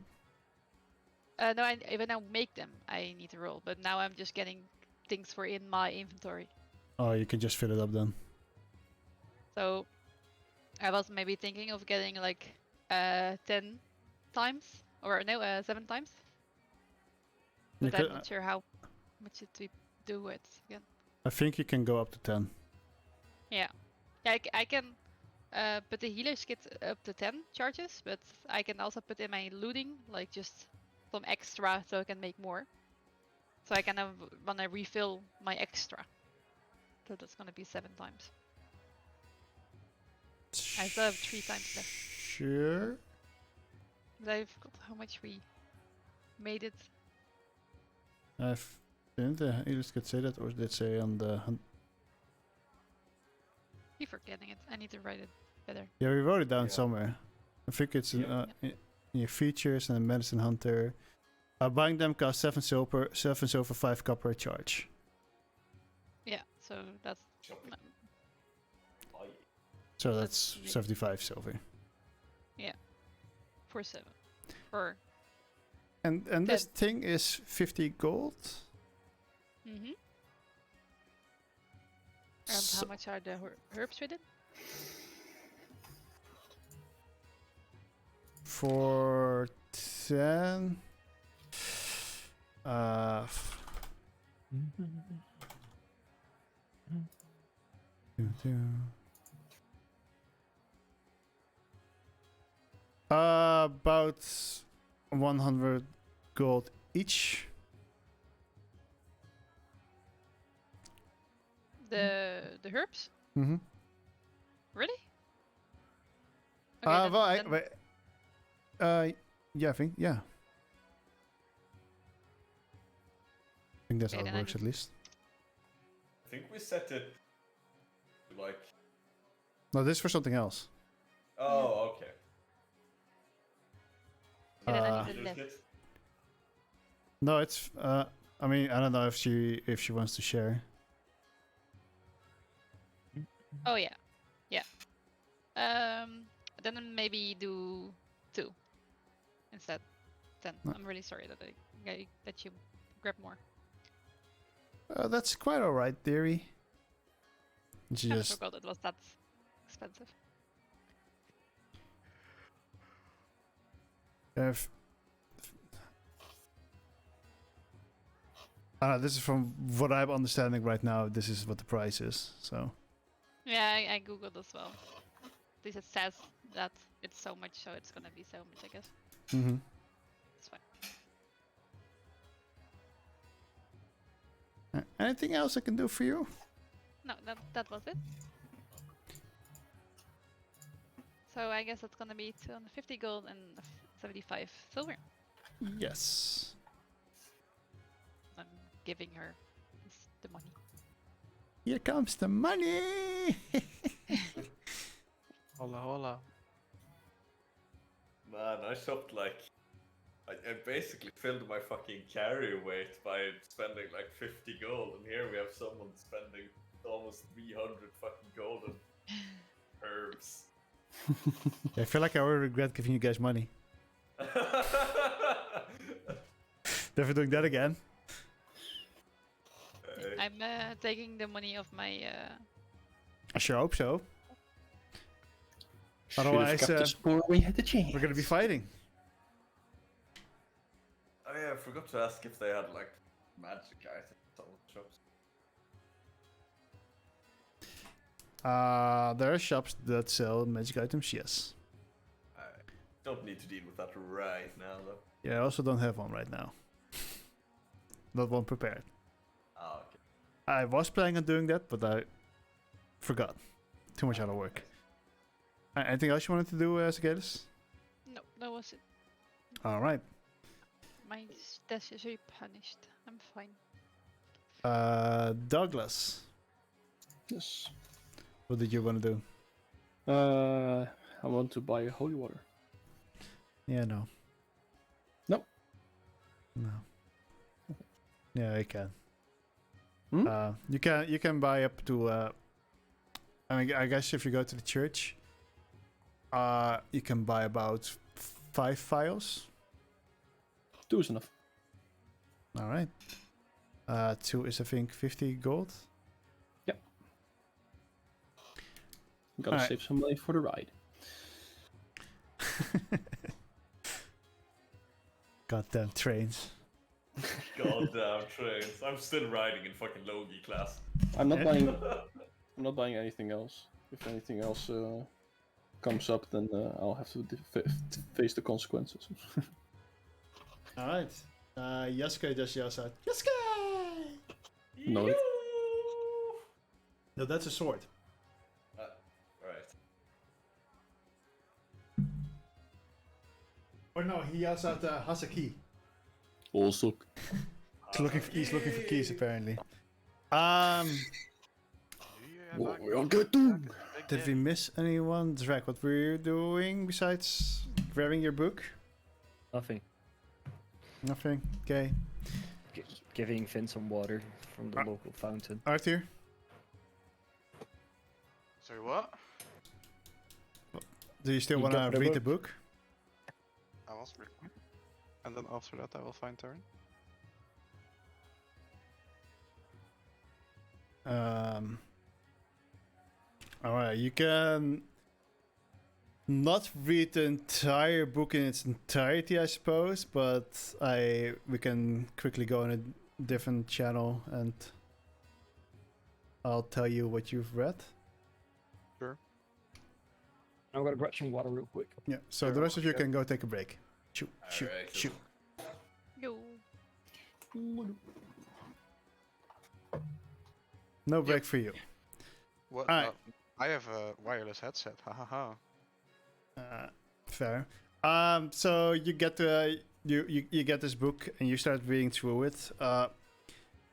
No, if I now make them, I need to roll. But now I'm just getting things for in my inventory. Oh, you can just fill it up then. So I was maybe thinking of getting like 10 times, or no, 7 times. You But I'm could- not sure how much should we do it again. I think you can go up to 10. Yeah, I can put the healer's kit up to 10 charges, but I can also put in my looting, like just some extra so I can make more. So I kind of want to refill my extra. So that's gonna be 7 times. I still have 3 times left. Sure. But I forgot how much we made it. Didn't the healers could say that, or did it say on the Keep forgetting it. I need to write it better. Yeah, we wrote it down Yeah. somewhere. I think it's Yeah. in your features and medicine hunter. Buying them costs 7 silver, 5 copper a charge. Yeah, so that's Shop. no, Oh, So that's That's 75 silver. for 7. Or And this thing is 50 gold. and So- how much are the herbs with it? For 10. About 100 gold each. The herbs? Mm-hmm. Really? Well, then- yeah, I think, yeah. I think that's Okay, how it then I works need- at least. I think we set it to like. No, this is for something else. Oh, okay. okay, then I uh, need the Healer's left. kit? No, it's I mean, I don't know if she wants to share. Oh yeah, yeah. Then maybe do 2 instead. 10. No. I'm really sorry that I that you grab more. That's quite alright, theory. And she I just forgot it was that expensive. if this is from what I'm understanding right now. This is what the price is. So Yeah, I googled as well. This it says that it's so much, so it's gonna be so much, I guess. mm-hmm. It's fine. Anything else I can do for you? No, that was it. So I guess it's gonna be 250 gold and 75 silver. Yes. I'm giving her the money. Here comes the money. Hola, hola. Man, I shopped like. I basically filled my fucking carry weight by spending like 50 gold, and here we have someone spending almost 300 fucking gold on herbs. I feel like I already regret giving you guys money. Never doing that again. I'm taking the money of my. I sure hope so. Should've Otherwise, kept the spoor when you had the chance. We're gonna be fighting. Oh yeah, I forgot to ask if they had like magic items at some of the shops. There are shops that sell magic items, yes. I don't need to deal with that right now though. Yeah, I also don't have one right now. Not one prepared. Ah, okay. I was planning on doing that, but I forgot. Too much other work. Anything else you wanted to do, Cicadas? No, that was it. Alright. My stash is replenished. I'm fine. Douglas, Yes. what did you want to do? I want to buy holy water. Yeah, no. No. Yeah, you can. Hmm? You can buy up to. I mean, I guess if you go to the church, you can buy about 5 files. 2 is enough. All right. 2 is I think 50 gold. Gotta Alright. save some money for the ride. Goddamn trains. Goddamn trains. I'm still riding in fucking Logi class. I'm not Eh? buying. I'm not buying anything else. If anything else comes up, then I'll have to face the consequences. All right. Yasuke just yells out, Yasuke! No. No, that's a sword. Right. Or no, he yells out Hasaki. Also, He's looking for keys apparently. we'll get to. Did we miss anyone? Drag, what were you doing besides grabbing your book? Nothing. Nothing. Okay. Giving Finn some water from the local fountain. Arthur? Sorry, what? Do you still You want got to the read the book? book? I was reading. And then after that, I will find turn. Alright, you can not read the entire book in its entirety, I suppose, but we can quickly go on a different channel and I'll tell you what you've read. I'm gonna grab some water real quick. Yeah, so the rest of you can go take a break. Shoot, shoot, Alright, cool. shoot. Yo. No break for you. What? Alright. I have a wireless headset. Ha ha ha. Fair. So you get you get this book and you start reading through it.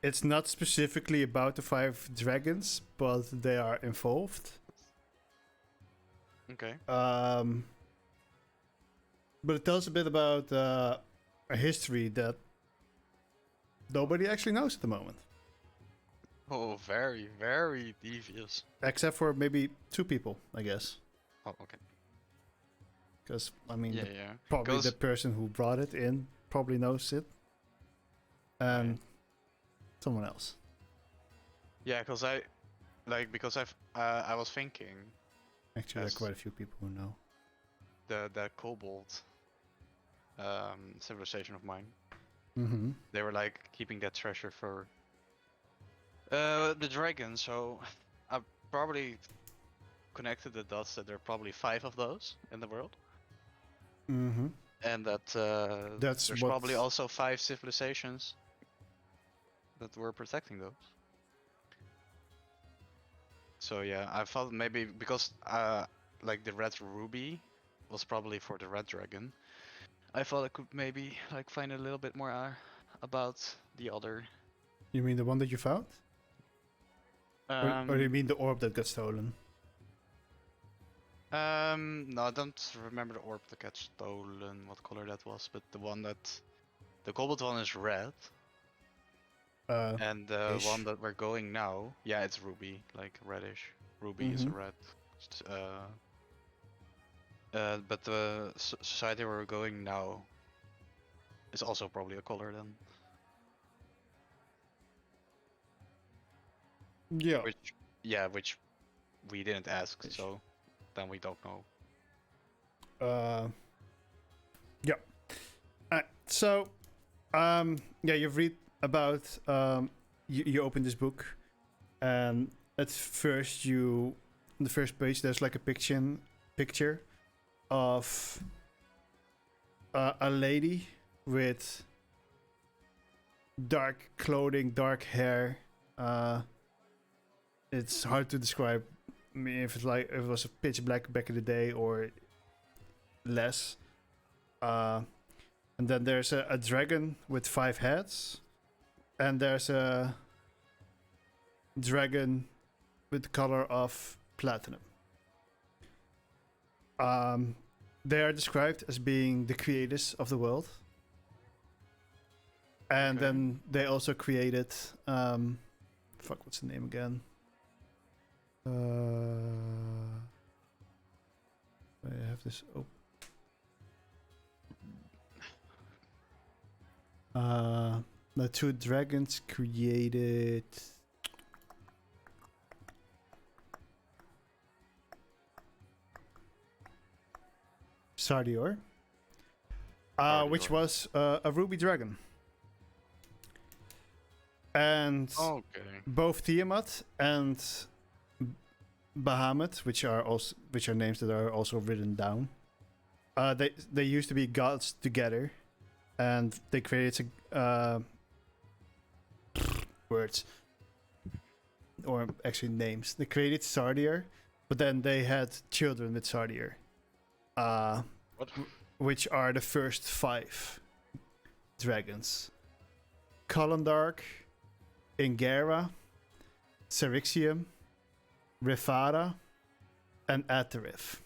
It's not specifically about the 5 dragons, but they are involved. Okay. But it tells a bit about a history that nobody actually knows at the moment, Oh, very, very devious. except for maybe 2 people, I guess. Oh, okay. Because I mean, Yeah, yeah. probably 'Cause- the person who brought it in probably knows it, and someone else. Yeah, because I was thinking Actually, there Yes. are quite a few people who know. the kobold civilization of mine. Mm-hmm. They were like keeping that treasure for the dragon, so I probably connected the dots that there are probably 5 of those in the world, Mm-hmm. and that That's there's what- probably also 5 civilizations that were protecting those. So yeah, I thought maybe because like the red ruby was probably for the red dragon, I thought I could maybe like find a little bit more about the other. You mean the one that you found? Or do you mean the orb that got stolen? No, I don't remember the orb that got stolen, what color that was, but the one that... The gold one is red, and the ish. one that we're going now, yeah, it's ruby, like reddish. Ruby is a Mhm. red. But the society where we're going now is also probably a color then. Yeah. Which we didn't ask, so then we don't know. Yeah. So, yeah, you've read about you open this book, and at first on the first page there's like a picture of a lady with dark clothing, dark hair. It's hard to describe. I mean, if it was a pitch black back in the day or less. And then there's a dragon with 5 heads, and there's a dragon with the color of platinum. They are described as being the creators of the world. And Okay. then they also created fuck, what's the name again? I have this the two dragons created Sardior, which Sardior. was a ruby dragon. And Okay. both Tiamat and Bahamut, which are names that are also written down. They used to be gods together, and they created words, or actually names. They created Sardier, but then they had children with Sardier, What? which are the first 5 dragons: Kalandark, Ingera, Serixium, Rifara, and Atarif.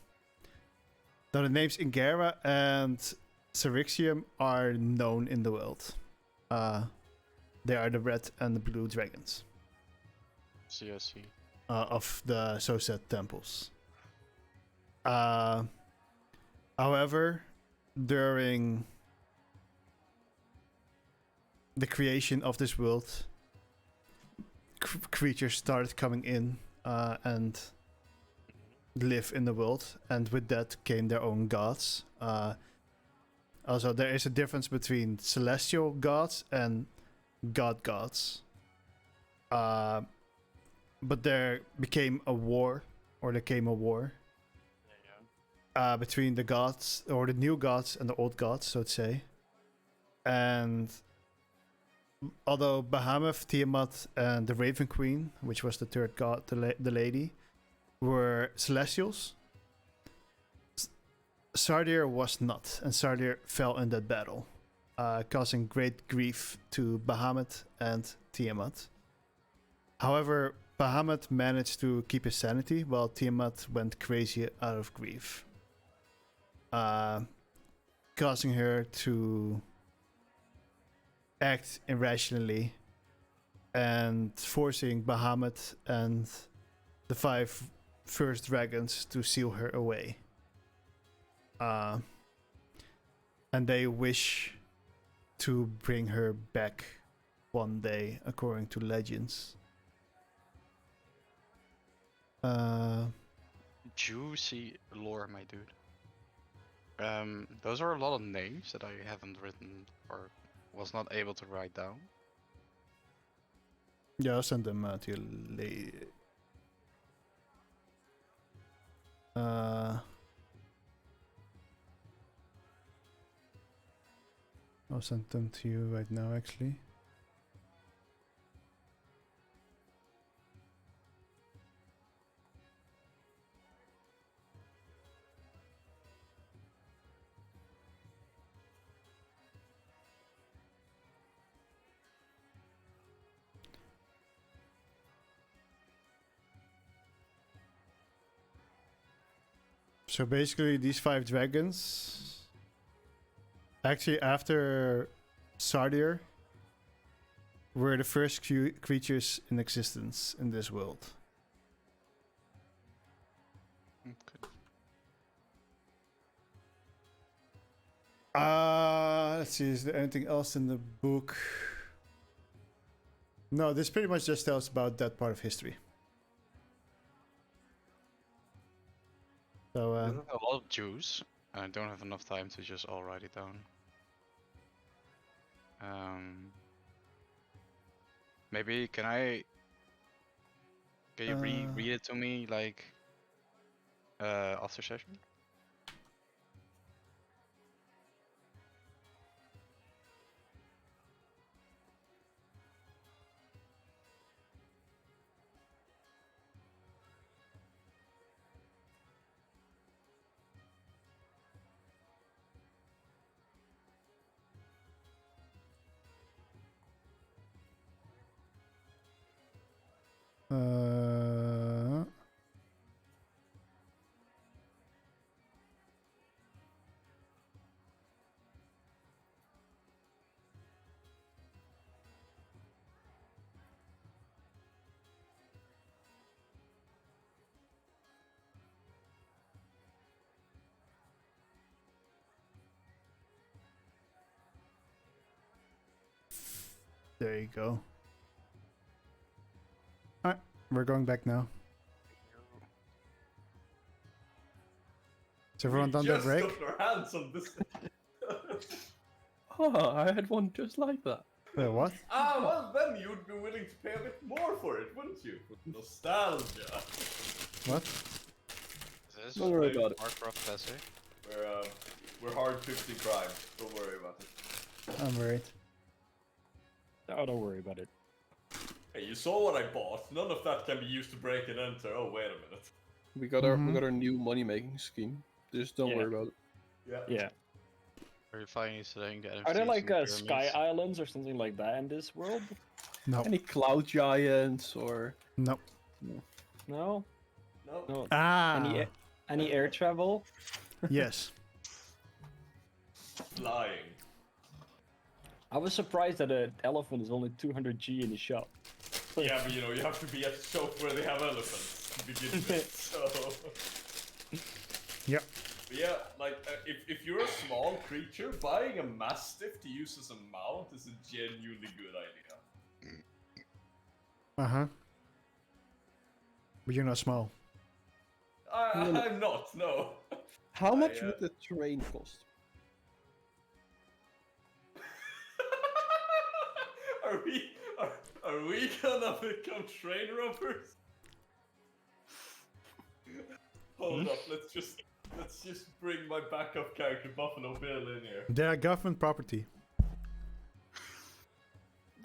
Now the names Ingera and Serixium are known in the world. They are the red and the blue dragons See, I see. of the Soset temples. However, during the creation of this world, creatures started coming in and live in the world, and with that came their own gods. Also, there is a difference between celestial gods and gods. But there came a war between the gods, or the new gods and the old gods, so to say. And although Bahamut, Tiamat, and the Raven Queen, which was the third god, the lady, were celestials, Sardir was not, and Sardir fell in that battle, causing great grief to Bahamut and Tiamat. However, Bahamut managed to keep his sanity, while Tiamat went crazy out of grief, causing her to act irrationally and forcing Bahamut and the 5 first dragons to seal her away. And they wish to bring her back one day, according to legends. Juicy lore, my dude. Those are a lot of names that I haven't written or was not able to write down. Yeah, I'll send them to you later. I'll send them to you right now, actually. So basically, these 5 dragons, actually after Sardir, were the first creatures in existence in this world. Okay. Let's see, is there anything else in the book? No, this pretty much just tells about that part of history. So, I have a lot of juice. I don't have enough time to just all write it down. Maybe can you read it to me like after session? There you go. Alright, we're going back now. Has everyone done their just break? got our hands on this. Oh, I had one just like that. Wait, what? Well then you'd be willing to pay a bit more for it, wouldn't you? For nostalgia. What? Is this Don't worry like about it. Warcraft Classic? We're hard 50 prime. Don't worry about it. I'm worried. Oh, don't worry about it. Hey, you saw what I bought. None of that can be used to break and enter. Oh, wait a minute. We got our new money making scheme. Just don't worry about it. Yeah. Yeah. Verifying is saying the Are there NFTs like and Sky pyramids. Islands or something like that in this world? No. Any cloud giants or No. No. No. No. Ah. Any air travel? Yes. Flying. I was surprised that an elephant is only 200G in the shop. Yeah, but you know, you have to be at a shop where they have elephants to begin with, so... Yep. But yeah, like, if you're a small creature, buying a mastiff to use as a mount is a genuinely good idea. Uh-huh. But you're not small. I'm not, no. how much would the train cost? Are we gonna become train robbers? Hold up, let's just bring my backup character Buffalo Bill in here. They are government property.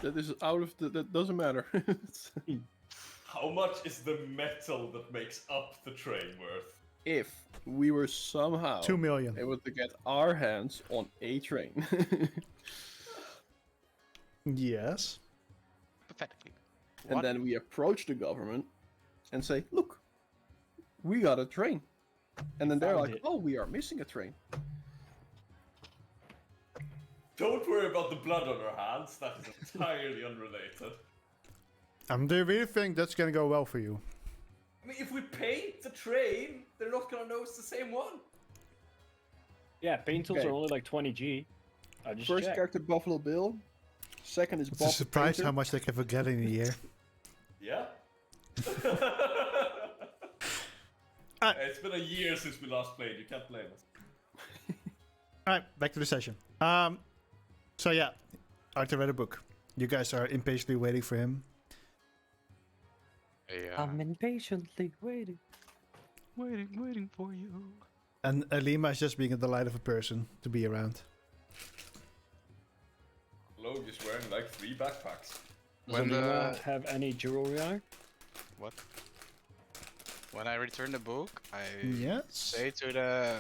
That is out of the. That doesn't matter. How much is the metal that makes up the train worth? If we were somehow 2 million. able to get our hands on a train, Yes. Pathetically. and then we approach the government and say, "Look, we got a train," and then they're found like, it. "Oh, we are missing a train." Don't worry about the blood on our hands, that is entirely unrelated. Do you really think that's gonna go well for you? I mean, if we paint the train, they're not gonna know it's the same one. Yeah, paint tools Okay. are only like 20G. I just First checked. character Buffalo Bill. Second is It's Bob a the surprise Painter. how much they can forget in a year. Yeah? It's been a year since we last played, you can't blame us. Alright, back to the session. So yeah, Arthur read a book. You guys are impatiently waiting for him. Yeah. I'm impatiently waiting. Waiting for you. And Alima is just being a delight of a person to be around. Logue is wearing like 3 backpacks. Does When Alina have any jewelry on her? What? When I return the book, I Yes. say to the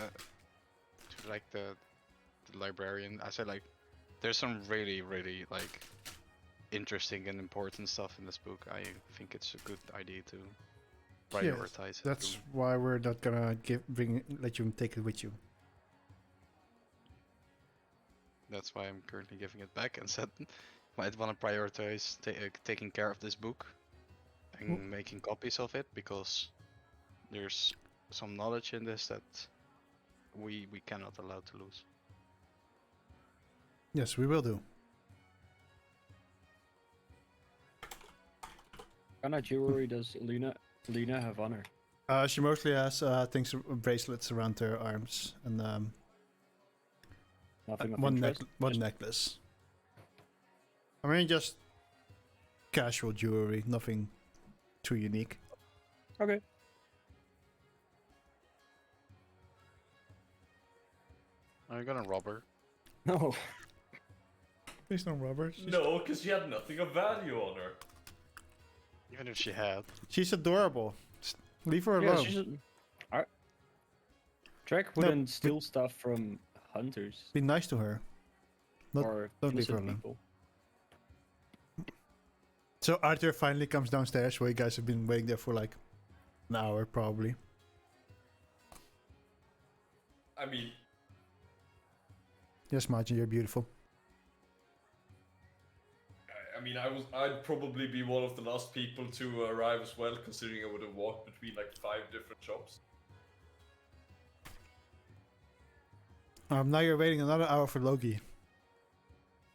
librarian, I said like, there's some really let interesting and important stuff in this book. I think it's a good idea to prioritize it. That's to- why we're not gonna let you take it with you. That's why I'm currently giving it back and said might want to prioritize taking care of this book and making copies of it, because there's some knowledge in this that we cannot allow to lose. Yes, we will do. What kind of jewelry does Alina have on her? She mostly has things, bracelets around her arms, and Nothing of one interest? Just- necklace. I mean, just casual jewelry, nothing too unique. Okay. Are you gonna rob her? No. Please no Robert. No, because she had nothing of value on her. Even if she had. She's adorable. Leave her Yeah, alone. she's Drake wouldn't steal stuff from hunters Be nice to her. Not- or don't leave her innocent alone. people. So Arthur finally comes downstairs, where you guys have been waiting there for like an hour, probably. I mean, Yes, Margin, you're beautiful. I'd probably be one of the last people to arrive as well, considering I would have walked between like 5 different shops. Now you're waiting another hour for Loki.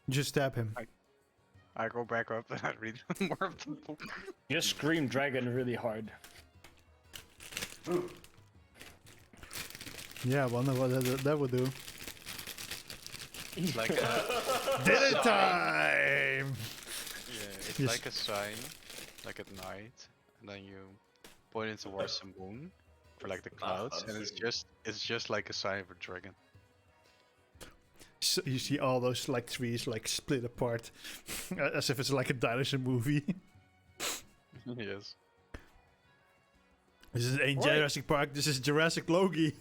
Just stab him. I go back up and I read more of the book. Just scream dragon really hard. Yeah, I wonder what that would do. It's like a, Dinner time! yeah, it's Yes. like a sign, like at night, and then you point it towards the moon, or like the clouds, and it's just like a sign of a dragon. So you see all those like trees like split apart, as if it's like a dinosaur movie. Yes. This ain't Right. Jurassic Park. This is Jurassic Logi.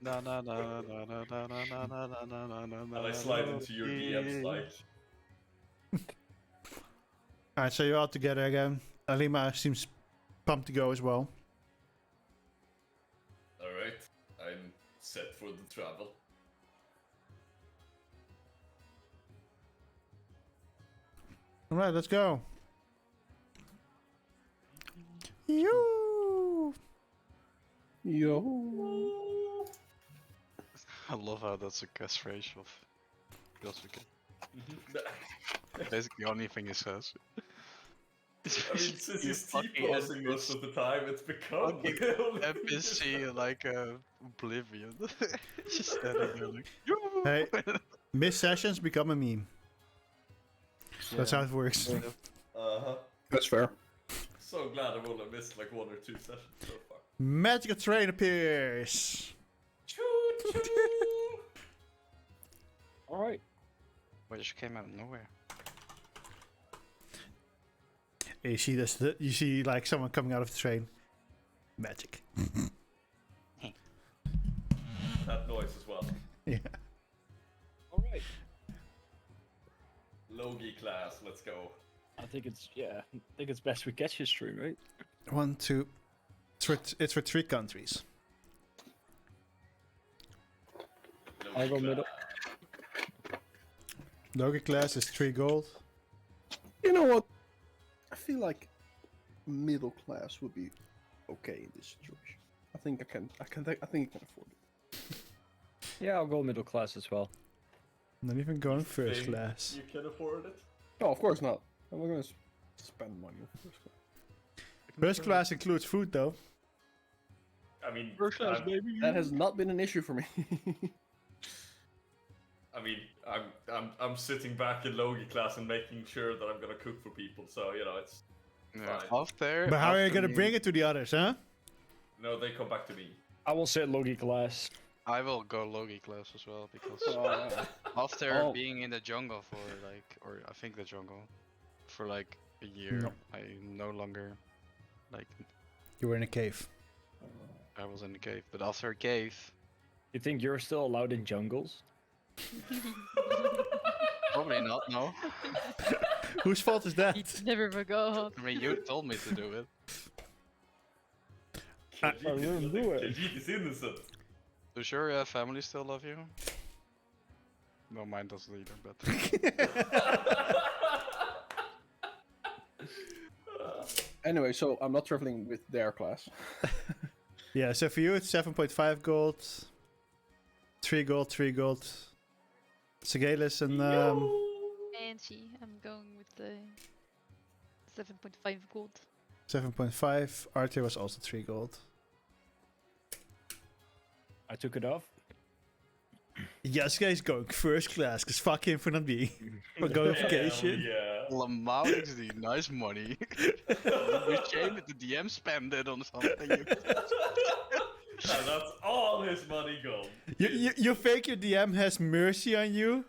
No no no no no no no no no no no no no And I slide into your DMs like, Alright, so you're all together again. Alima seems pumped to go as well. alright, I'm set for the travel. Alright, let's go. You. Yo. I love how that's a catchphrase of Yosuke. Basically, the only thing he says. I mean, since You he's fucking T-posing most of the time, it's become fucking the only thing he NPC like oblivion. Just standing there like. Hey, missed sessions become a meme. That's how it works. Uh-huh. That's fair. So glad I've only missed like 1 or 2 sessions so far. Magical train appears. Choo-choo! All right. Well, she came out of nowhere. You see this? You see like someone coming out of the train. Magic. That noise as well. Yeah. All right. Logi class, let's go. I think it's best we get history, right? 1, 2. It's for 3 countries. Logi I'll go middle. Logi class is 3 gold. You know what? I feel like middle class would be okay in this situation. I think I can afford it. Yeah, I'll go middle class as well. Not even going first Think class. You can afford it? No, of course not. I'm not gonna spend money on first class. First class includes food though. I mean, That has not been an issue for me. I mean, I'm sitting back in Logi class and making sure that I'm gonna cook for people. So you know, it's Yeah, fine. after. But how are you after gonna me- bring it to the others, huh? No, they come back to me. I will say Logi class. I will go Logi class as well because Uh, after Oh. being in the jungle for like, or I think the jungle, for like a year, No. I no longer, like, You were in a cave. I was in the cave. But after a cave, You think you're still allowed in jungles? probably not. No, Whose fault is that? Never forgot. I mean you told me to do it. wouldn't do it. Khajiit is innocent. So sure, your family still love you. No, mine doesn't either. But anyway, so I'm not traveling with their class. Yeah, so for you it's 7.5 gold. 3 gold, 3 gold. Segalis and And I'm going with the 7.5 gold. 7.5. Arthur was also 3 gold. I took it off. Yes, guys, going first class, cause fuck him for not being for going on Hell vacation. yeah. Lamau is the nice money. You shame that the DM spend it on something. And that's all his money gone. You fake your DM has mercy on you.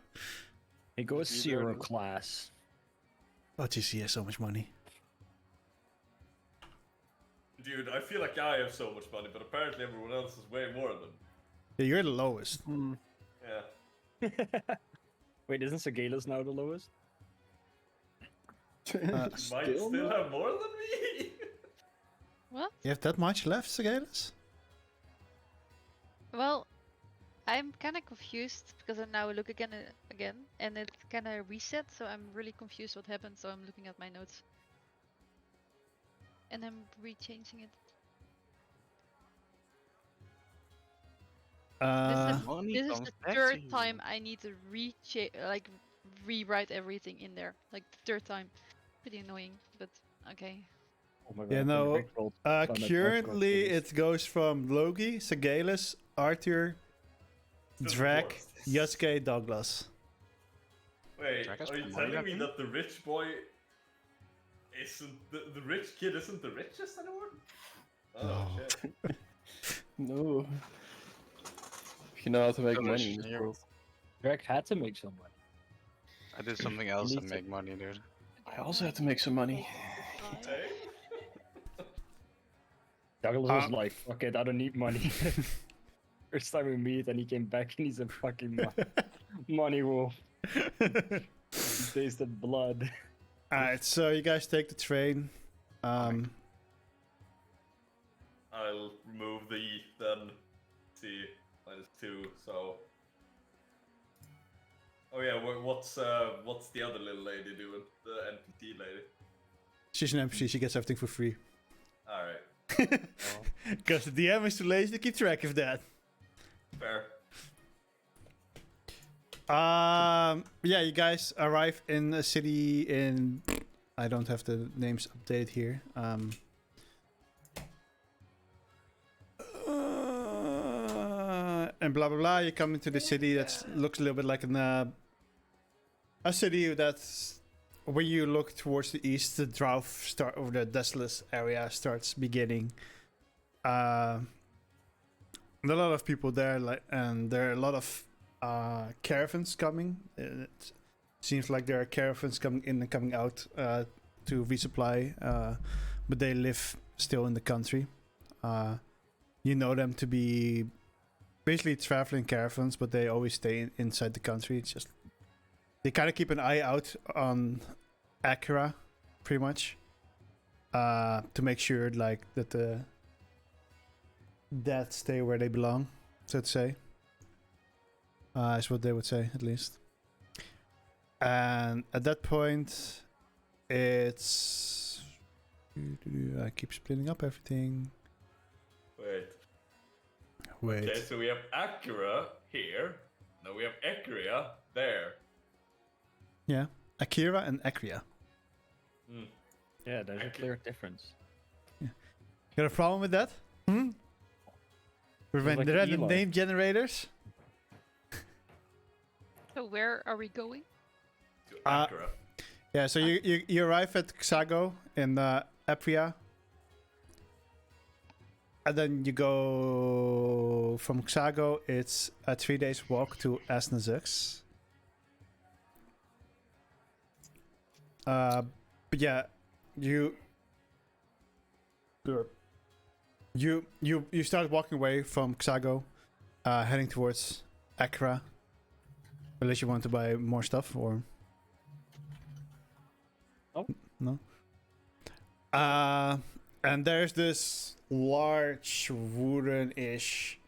It goes You zero don't- class. Oh, jeez, he has so much money. Dude, I feel like I have so much money, but apparently everyone else has way more than. Yeah, you're the lowest. Yeah. Wait, isn't Segalis now the lowest? Might still have more than me. What? You have that much left, Segalis? Well, I'm kind of confused because I now look again, and it kind of reset. So I'm really confused what happened. So I'm looking at my notes, and I'm rechanging it. This is Money This is comes the back to third you. time I need to rewrite everything in there, like the third time. Pretty annoying, but okay. Oh my god, Yeah, I've been no. rickrolled by my Discord Currently, series. it goes from Logi, Sagalis, Arthur, Just Drake, worse. Yosuke, Douglas. Wait, Dragon's are you Money telling got me me? that the rich boy isn't the rich kid isn't the richest anymore? Oh No. shit. No. If you know how to make Foolish, money in this yeah. world. Drake had to make some money. I did something else and need to- make money, dude. I also had to make some money. Hey? Douglas was Um, like, fuck it, I don't need money. First time we meet, and he came back and he's a fucking money wolf. He tasted blood. Alright, so you guys take the train. I'll remove the then see -2. So. Oh yeah, what's the other little lady doing? The NPT lady. She's an NPC, she gets everything for free. All right, Because the DM is too lazy to keep track of that. fair. Yeah, you guys arrive in a city in. I don't have the names updated here. And blah blah blah. You come into the city that looks a little bit like a city that's when you look towards the east, the drought start or the desolate area starts beginning. There are a lot of people there, and there are a lot of caravans coming. It seems like there are caravans coming in and coming out to resupply, but they live still in the country. You know them to be basically traveling caravans, but they always stay inside the country. It's just they kind of keep an eye out on Acura, pretty much, to make sure like that the dead stay where they belong, so to say. Is what they would say, at least. And at that point, it's I keep splitting up everything. Wait. Okay, so we have Acura here. Now we have Ecria there. Yeah, Akira and Acria. Yeah, there's a clear difference. Got a problem with that? Hmm? Prevent like the random Eli. name generators? So where are we going? To Uh, Acura. Yeah, so you arrive at Xago in Apria. And then you go from Xago, it's a 3 days walk to Asnazux. But yeah, you start walking away from Xago, heading towards Accra. Unless you want to buy more stuff, or no. And there's this large wooden-ish,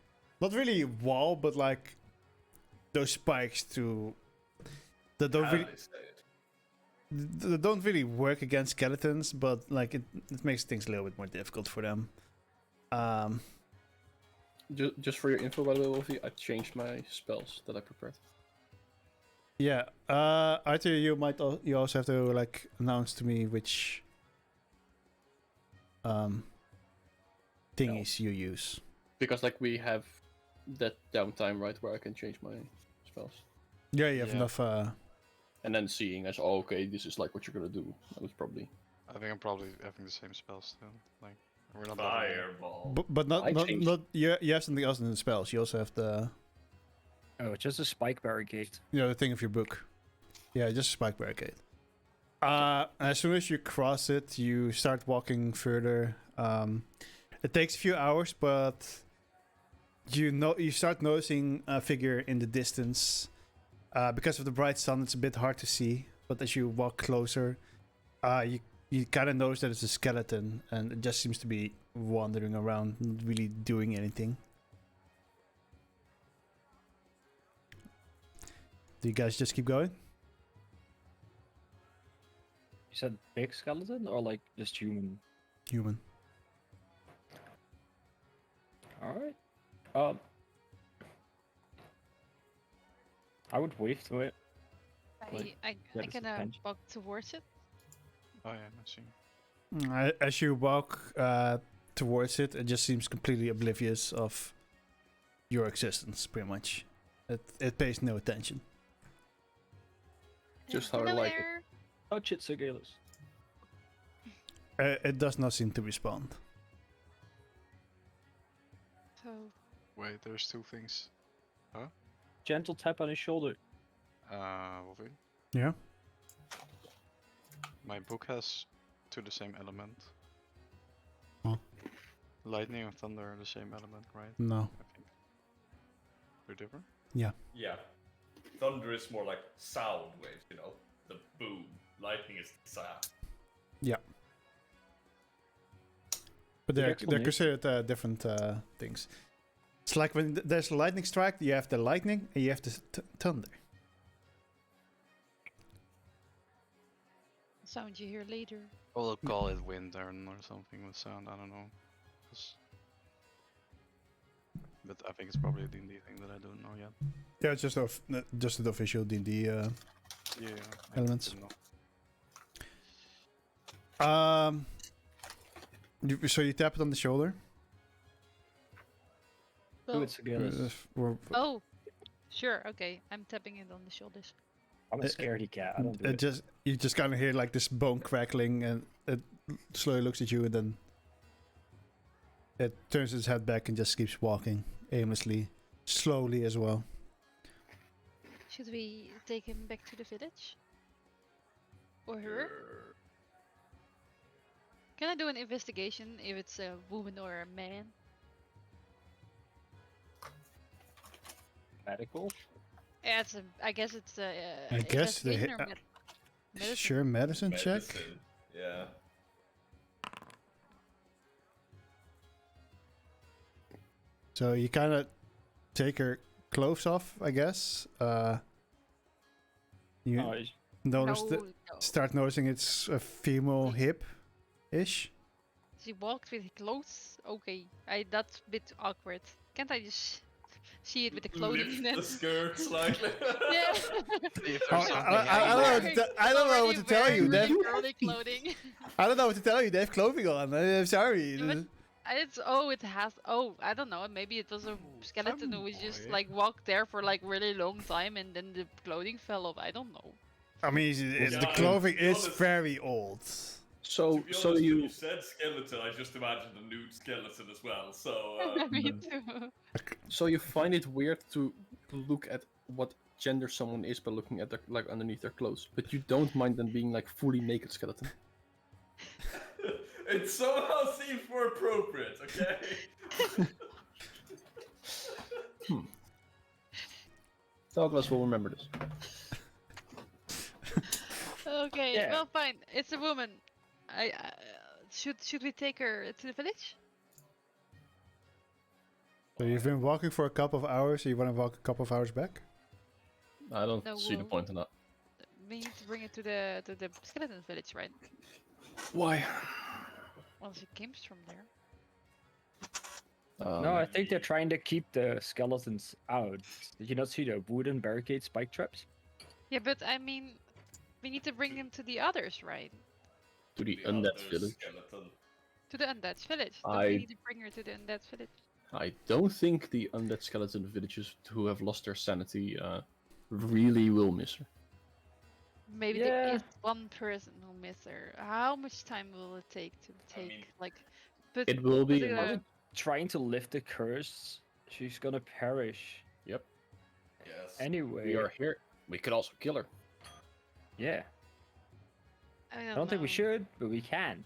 not really wall, but like those spikes that don't How really they say it. that don't really work against skeletons, but like it makes things a little bit more difficult for them. Just for your info, by the way, Wolfie, I changed my spells that I prepared. Yeah, Arthur, you also have to like announce to me which thingies you use. Because like we have that downtime, right, where I can change my spells. Yeah, you have Yeah. enough. And then seeing as, oh, okay, this is like what you're gonna do. That was probably... I think I'm probably having the same spell still. Like, we're not that many. Fireball. But not I not changed. not you have something else in the spells. You also have the Oh, it's just a spike barricade. the thing of your book. Yeah, just a spike barricade. As soon as you cross it, you start walking further. It takes a few hours, but you start noticing a figure in the distance. Because of the bright sun, it's a bit hard to see. But as you walk closer, you kind of notice that it's a skeleton, and it just seems to be wandering around, not really doing anything. Do you guys just keep going? You said big skeleton or like just human? Human. Alright. I would wave to it. Like, I that is can adventure. walk towards it. Oh yeah, I see. As you walk towards it, it just seems completely oblivious of your existence, pretty much. It pays no attention. Just how I Hello like it. there. Touch it, Sigalus. It does not seem to respond. So Wait, there's two things. Gentle tap on his shoulder. Wolfie, Yeah. my book has two the same element. Huh? Lightning and thunder are the same element, right? No. I think. They're different? Yeah. Thunder is more like sound waves, you know, the boom. Lightning is the sound. But Good they're explanation. considered different things. It's like when there's a lightning strike, you have the lightning and you have the thunder. sound you hear later. We'll call it wind or something with sound, I don't know. 'Cause- But I think it's probably a D&D thing that I don't know yet. Yeah, it's just the official D&D. Yeah. I Elements. don't know. So you tap it on the shoulder. Do Well, it, Sigalus. oh, sure, okay. I'm tapping it on the shoulders. I'm a scaredy cat. I don't do it. You just kind of hear like this bone crackling, and it slowly looks at you, and then it turns its head back and just keeps walking aimlessly, slowly as well. Should we take him back to the village? Or her? Can I do an investigation if it's a woman or a man? Medical? Yeah, it's a, I guess it's a. I guess they investigation or medicine. Sure, medicine check. Medicine, yeah. So you kind of take her clothes off, I guess. You Oh, notice no, the, no. start noticing it's a female hip-ish. She walked with clothes. Okay, that's a bit awkward. Can't I just see it with the clothing Lift then? the skirt slightly. Yeah. If Oh, there's something I don't know what hanging to I don't know what to tell you. Really Dave. girly clothing. I don't know what to tell you. They have clothing on. I'm sorry. Yeah, but it has. Oh, I don't know. Maybe it was a skeleton who was just boy. like walked there for like really long time, and then the clothing fell off. I don't know. I mean, the Yeah, clothing to be is honest- very old. So, To be so honest, when you you said skeleton, I just imagined a nude skeleton as well. So Me too. So you find it weird to look at what gender someone is by looking at their, like underneath their clothes, but you don't mind them being like fully naked skeleton. it somehow seems more appropriate. Okay. Douglas will remember this. Okay, Yeah. well, fine. It's a woman. Should we take her to the village? So you've been walking for a couple of hours. So you want to walk a couple of hours back? I don't No, see the we'll- point in that. We need to bring it to the skeleton village, right? Why? Well, she came from there. No, I think they're trying to keep the skeletons out. Did you not see the wooden barricade spike traps? Yeah, but I mean, we need to bring him to the others, right? To the The undead other village. skeleton. To the undead village. Don't I- we need to bring her to the undead village? I don't think the undead skeleton villages who have lost their sanity really will miss her. Maybe Yeah. there is one person who missed her. How much time will it take to take mean- like? But It will be. it, Are we trying to lift the curse? She's gonna perish Yep. Yes. anyway. We are here. We could also kill her. Yeah. I I don't think we know. should, but we can.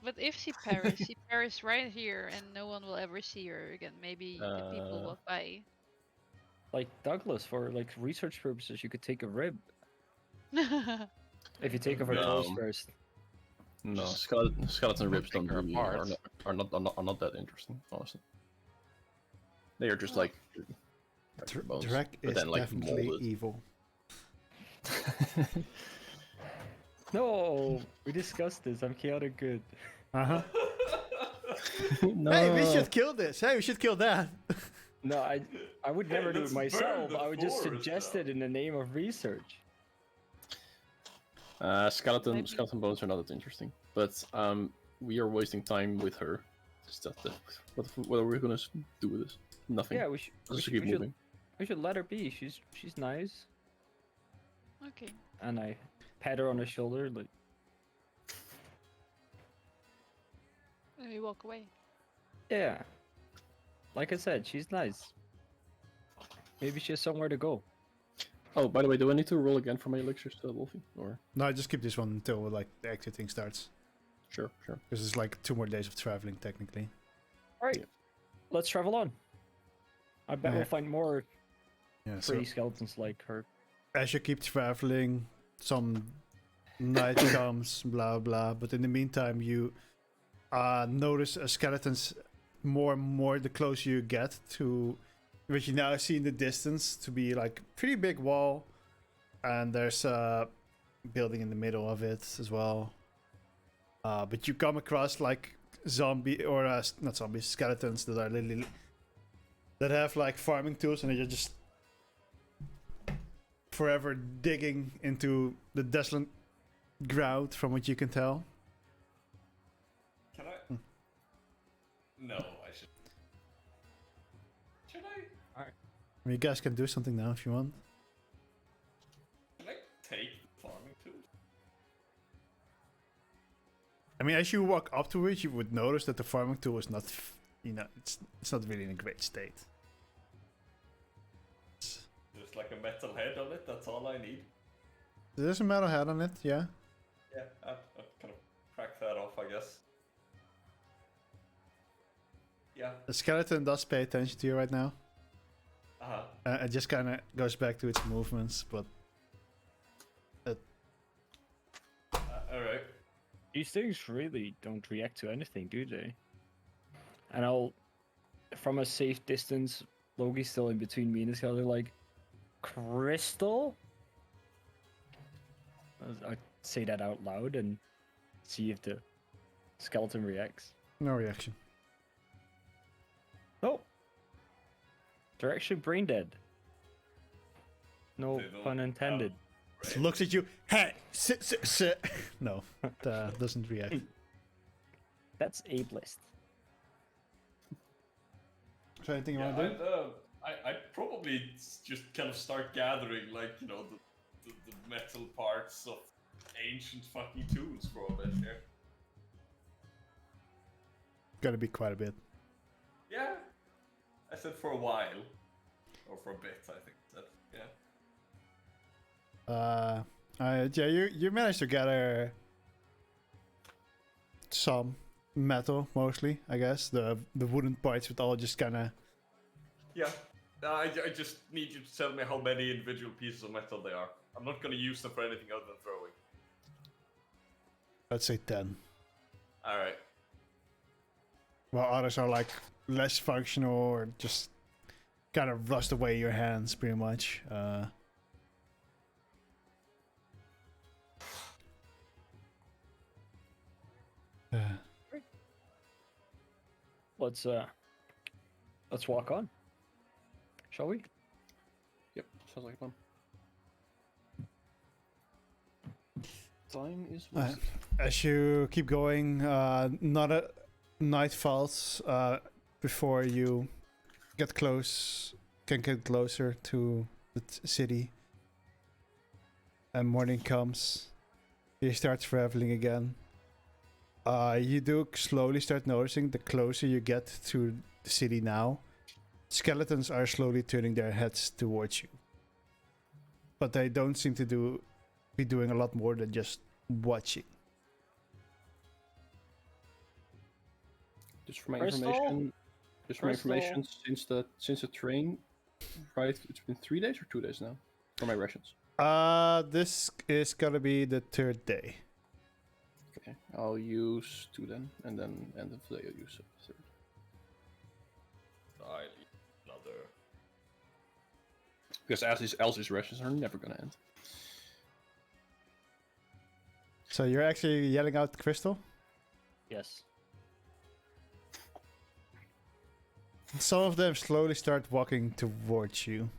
But if she perished, she perished right here, and no one will ever see her again. Maybe the people Uh, walk by. Like Douglas, for like research purposes, you could take a rib if you take off her toes No. first. No, Just skeleton ribs take don't her really apart. are not that interesting, honestly. They are just Oh. like regular bones, Drek but is then like definitely molded. evil. No, we discussed this. I'm chaotic good. Uh huh. No. Hey, we should kill this. Hey, we should kill that. No, I would Hey, never do it let's burn myself. the I would just forest suggest down. it in the name of research. Skeleton Maybe. skeleton bones are not that interesting, but we are wasting time with her. Just what are we gonna do with this? Nothing. Yeah, Let's just keep moving. we should let her be. She's nice. Okay. And I pat her on the shoulder, like, And we walk away. yeah. Like I said, she's nice. Maybe she has somewhere to go. Oh, by the way, do I need to roll again for my elixirs, Wolfie? Or No, I just keep this one until like the actual thing starts. sure. Because it's like 2 more days of traveling technically. All right, let's travel on. I bet Yeah. we'll find more Yeah. So pretty skeletons like her. as you keep traveling, some night comes, blah blah. But in the meantime, you notice skeletons more and more the closer you get to what you now see in the distance to be like pretty big wall, and there's a building in the middle of it as well. But you come across like zombie or not zombies, skeletons that are literally that have like farming tools, and they're just forever digging into the desolate ground, from what you can tell. Can I? No, I should. Should I? I mean, you guys can do something now if you want. Can I take the farming tools? I mean, as you walk up to it, you would notice that the farming tool is not, it's not really in a great state. Just like a metal head on it. That's all I need. There's a metal head on it, yeah. Yeah, I'd kind of crack that off, I guess. Yeah. The skeleton does pay attention to you right now. It just kind of goes back to its movements, but Alright. These things really don't react to anything, do they? And I'll, from a safe distance, Logi's still in between me and this other, like, Crystal? I say that out loud and see if the skeleton reacts. no reaction. Oh! They're actually brain dead. No They don't pun intended. It looks at you. Hey, sit. No, it doesn't react. That's ableist. Is there anything you Yeah, want to do? I'd probably just kind of start gathering, like, you know, the metal parts of ancient fucking tools for a bit here. Gotta be quite a bit. Yeah. I said for a while. Or for a bit, I think. Yeah. Yeah, you managed to gather some metal, mostly, I guess. The wooden parts would all just kind of. Yeah. I just need you to tell me how many individual pieces of metal they are. I'm not gonna use them for anything other than throwing. Let's say 10. Alright. While others are like less functional or just kind of rust away your hands, pretty much. Let's walk on. Shall we? Yep, sounds like fun. Time is wasted. As you keep going, not a night falls before you get closer to the city. And morning comes. You start traveling again. You do slowly start noticing the closer you get to the city now, skeletons are slowly turning their heads towards you. But they don't seem to be doing a lot more than just watching. Just for my Crystal? information, Crystal? since the train, right? It's been 3 days or 2 days now for my rations. This is gonna be the 3rd day. Okay, I'll use 2 then, and then end of the day I'll use a 3rd. I need another. Because else these rations are never gonna end. So you're actually yelling out Crystal? Yes. Some of them slowly start walking towards you.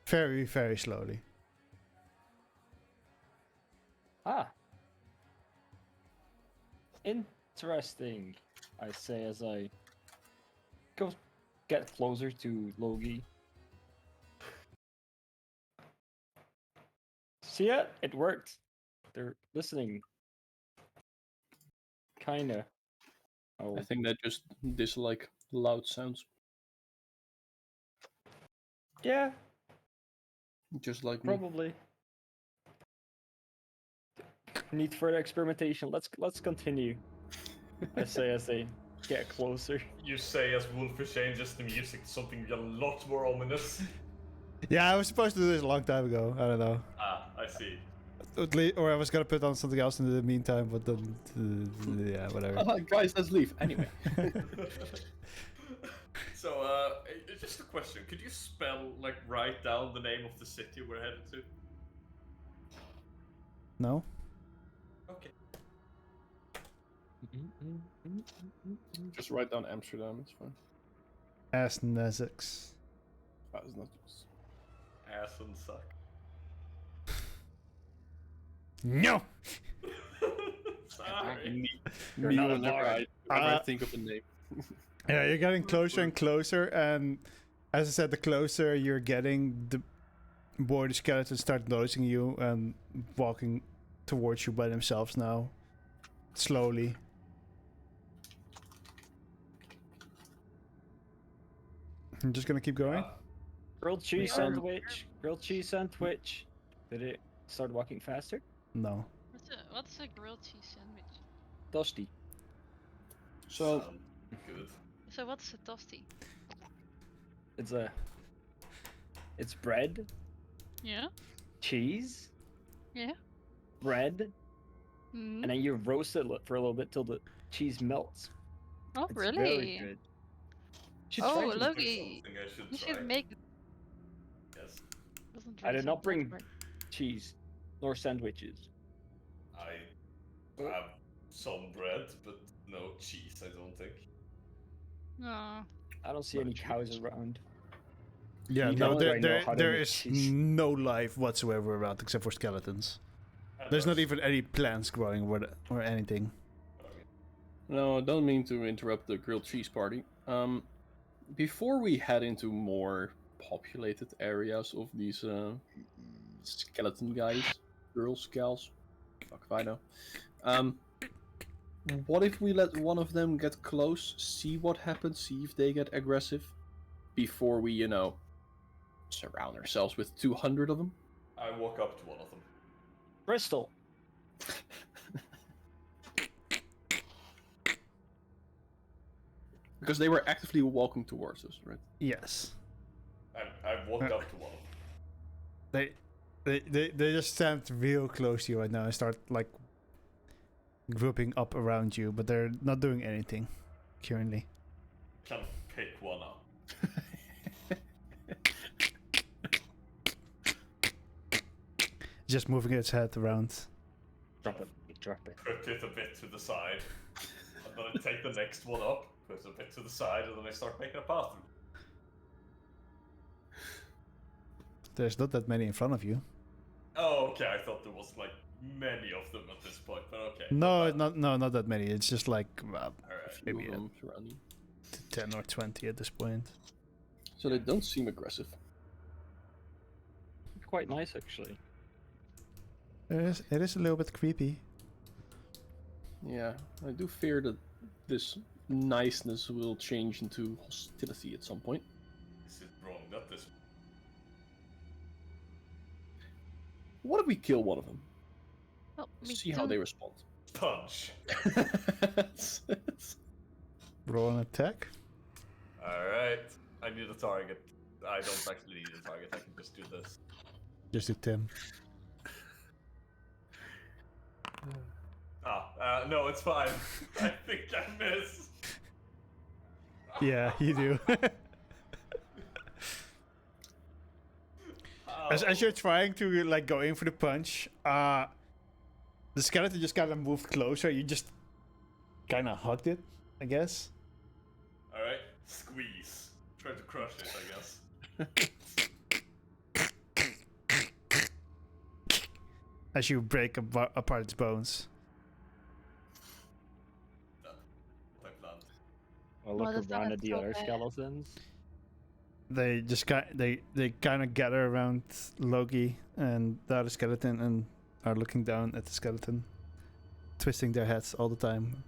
Very, very slowly. Interesting, I say as I go get closer to Logi. See it? It worked. They're listening. Kinda. Oh, I think they just dislike loud sounds, yeah, just like me. probably. Need further experimentation. Let's continue. I say as they get closer. You say as Wolfish changes the music to something a lot more ominous. Yeah, I was supposed to do this a long time ago. I don't know. Ah, I see. Or I was gonna put on something else in the meantime, but then yeah, whatever. Guys, let's leave. Anyway. So, just a question. Could you write down the name of the city we're headed to? No. Okay. Just write down Amsterdam, it's fine. Asnezix. It's not just... Ass and suck. No. Sorry. You're not a whenever bard. I think of a name. Yeah, you're getting closer and closer, and as I said, the closer you're getting, the more the skeletons start noticing you and walking towards you by themselves now, slowly. I'm just gonna keep going. Grilled cheese Yeah. sandwich. Grilled cheese sandwich. Did it start walking faster? No. What's a grilled cheese sandwich? Toasty. So, Sound good. So what's a toasty? It's bread, Yeah. cheese, Yeah. bread, Mm. and then you roast it for a little bit till the cheese melts. Oh, It's really? very good. Should try Oh, it. Loki, Something I should you try. should make. Yes. Doesn't I really did not sound bring right. cheese nor sandwiches. I have some bread, but no cheese, I don't think. No. I don't see Not any cheese. cows around. Yeah, You no, don't really know how to there make is cheese. no life whatsoever around except for skeletons. And There's not even any plants growing or anything. Okay. no, I don't mean to interrupt the grilled cheese party. Before we head into more populated areas of these skeleton guys, girls, gals, fuck if I know. What if we let one of them get close, see what happens, see if they get aggressive, before we, surround ourselves with 200 of them? I walk up to one of them. Bristol. Because they were actively walking towards us, right? Yes. I've walked up to one of them. They just stand real close to you right now and start grouping up around you, but they're not doing anything currently. Kind of pick one up. Just moving its head around. Drop it. Drop it. Put it a bit to the side. And then I take the next one up, put it a bit to the side, and then I start making a path through. There's not that many in front of you. Oh, okay, I thought there was many of them at this point, but okay. No, not that many. It's just Alright. maybe Two of them surrounding. 10 or 20 at this point. So they don't seem aggressive. Quite nice, actually. It is a little bit creepy. Yeah, I do fear that this niceness will change into hostility at some point. Is it wrong that this What if we kill one of them? Well, we See how don't- they respond. punch? Roll an attack. Alright. I need a target. I don't actually need a target, I can just do this. Just to Tim. No, it's fine. I think I miss. Yeah, you do. As you're trying to go in for the punch, the skeleton just kind of moved closer. You just kind of hugged it, I guess. Alright, squeeze. Try to crush it, I guess. As you break apart its bones. I'll Well, look that's not around at the so other bad. skeletons. They just they kind of gather around Loki and the other skeleton and are looking down at the skeleton, twisting their heads all the time.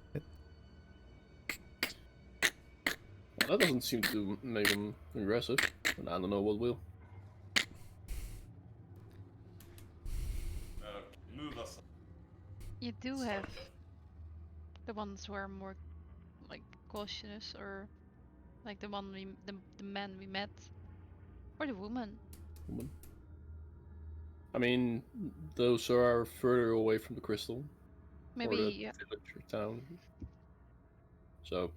Well, that doesn't seem to make them aggressive, and I don't know what will. Move us. You do Sorry. have the ones who are more like cautious, or like the man we met, or the woman. Woman. I mean, those are further away from the crystal, or Maybe the yeah. village or town. So,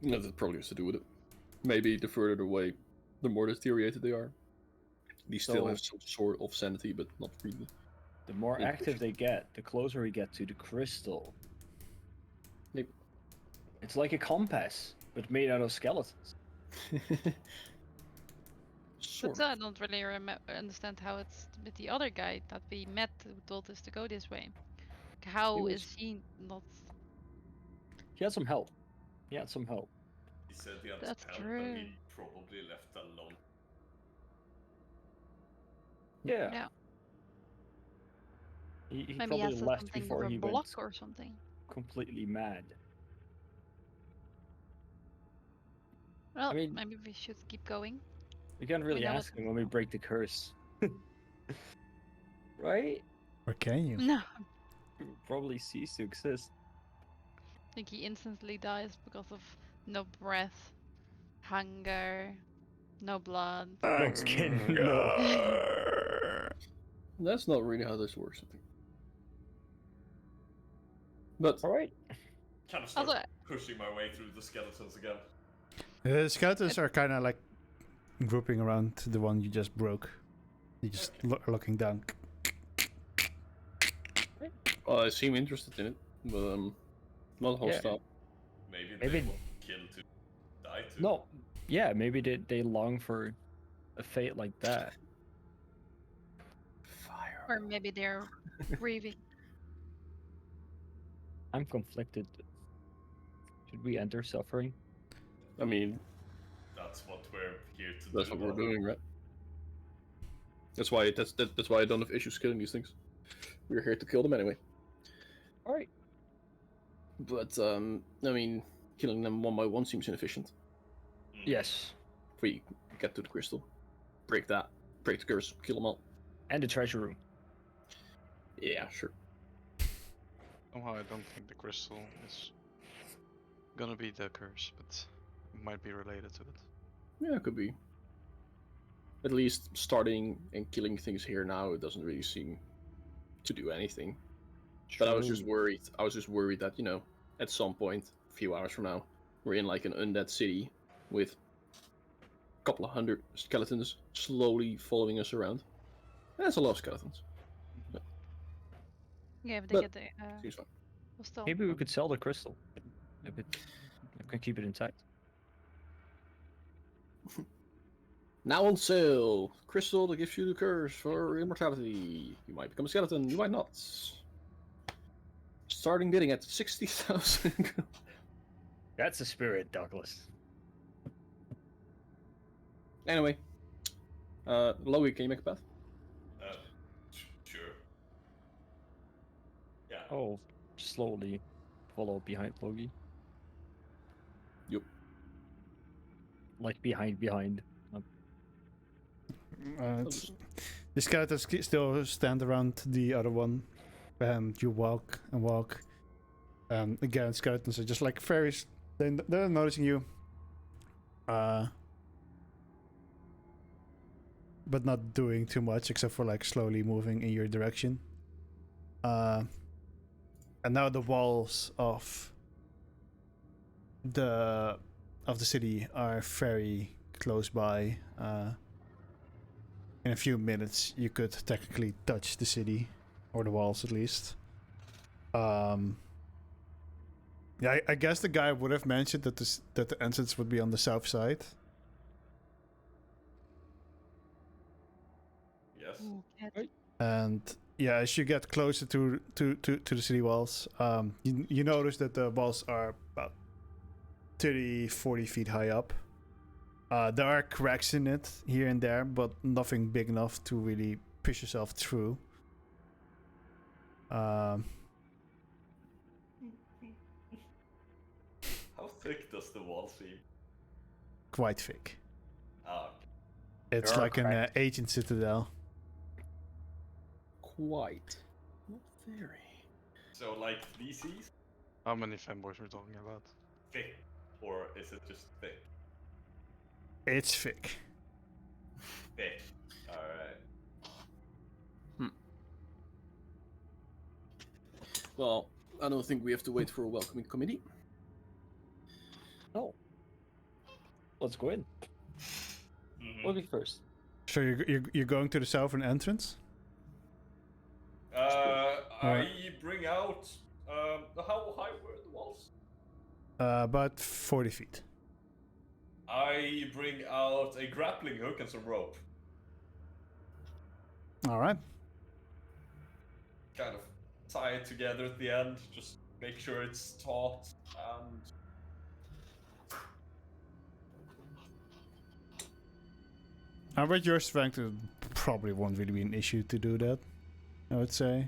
yeah, that probably has to do with it. Maybe the further away, the more deteriorated they are. They still So- have some sort of sanity, but not really. The more Yeah, active they get, the closer we get to the crystal. Maybe. It's like a compass, but made out of skeletons. Sort But of. I don't really understand how it's with the other guy that we met who told us to go this way. How was- is he not? He had some help. He had some help. He said he had That's help, true. and he probably left alone. Yeah. Yeah. He Maybe he probably has left something before of a he block went or something. completely mad. Well, mean- maybe we should keep going. We can't really know what- ask him when we break the curse. Right? Or can you? No, Probably cease to exist. I think he instantly dies because of no breath, hunger, no blood. No skin. No. That's not really how this works, I think. But Alright. Kind of start Also, pushing my way through the skeletons again. The skeletons are kind of like grouping around the one you just broke. You just looking down. I seem interested in it, but not Yeah. hostile. Maybe Maybe- they want to kill to die to. No. Yeah, maybe they long for a fate like that. Fire. or maybe they're grieving. I'm conflicted. Should we enter suffering? I mean, That's what we're here to that's do. what we're doing, right? That's why that's why I don't have issues killing these things. We're here to kill them anyway. Alright. But I mean, killing them one by one seems inefficient. Mm. Yes. If we get to the crystal, break the curse, kill them all. And the treasure room. Yeah, sure. Somehow I don't think the crystal is gonna be the curse, but it might be related to it. Yeah, it could be. At least starting and killing things here now, it doesn't really seem to do anything. But I was just True. worried. I was just worried that, you know, at some point, a few hours from now, we're in like an undead city with a couple of hundred skeletons slowly following us around. That's a lot of skeletons. Yeah, if they But- get the Seems fine. hostile. Maybe we could sell the crystal. If it, I can keep it intact. Now on sale! Crystal that gives you the curse for immortality. You might become a skeleton, you might not. Starting bidding at 60,000. That's the spirit, Douglas. Anyway. Lowy, can you make a path? Sure. Yeah. Oh, slowly follow behind Logi. Yup. Like behind. The skeletons still stand around the other one, and you walk and walk. Again, skeletons are just like fairies. They're noticing you, but not doing too much except for like slowly moving in your direction. And now the walls of the city are very close by. In a few minutes, you could technically touch the city, or the walls at least. Yeah, I guess the guy would have mentioned that the entrance would be on the south side. Yes. Ooh, cat. And yeah, as you get closer to the city walls, you notice that the walls are about 30, 40 feet high up. There are cracks in it here and there, but nothing big enough to really push yourself through. How thick does the wall seem? Quite thick. Ah, It's There are like an cracks. ancient citadel. Quite. Not very. so like DCs? How many fanboys we're talking about? Thick. Or is it just thick? It's thick. Thick. Alright. Well, I don't think we have to wait for a welcoming committee. No. Let's go in. Mm-hmm. Loki first. So you're going to the southern entrance? I bring out. How high were the walls? About 40 feet. I bring out a grappling hook and some rope. All right. Kind of tie it together at the end. Just make sure it's taut and. With your strength, it probably won't really be an issue to do that, I would say.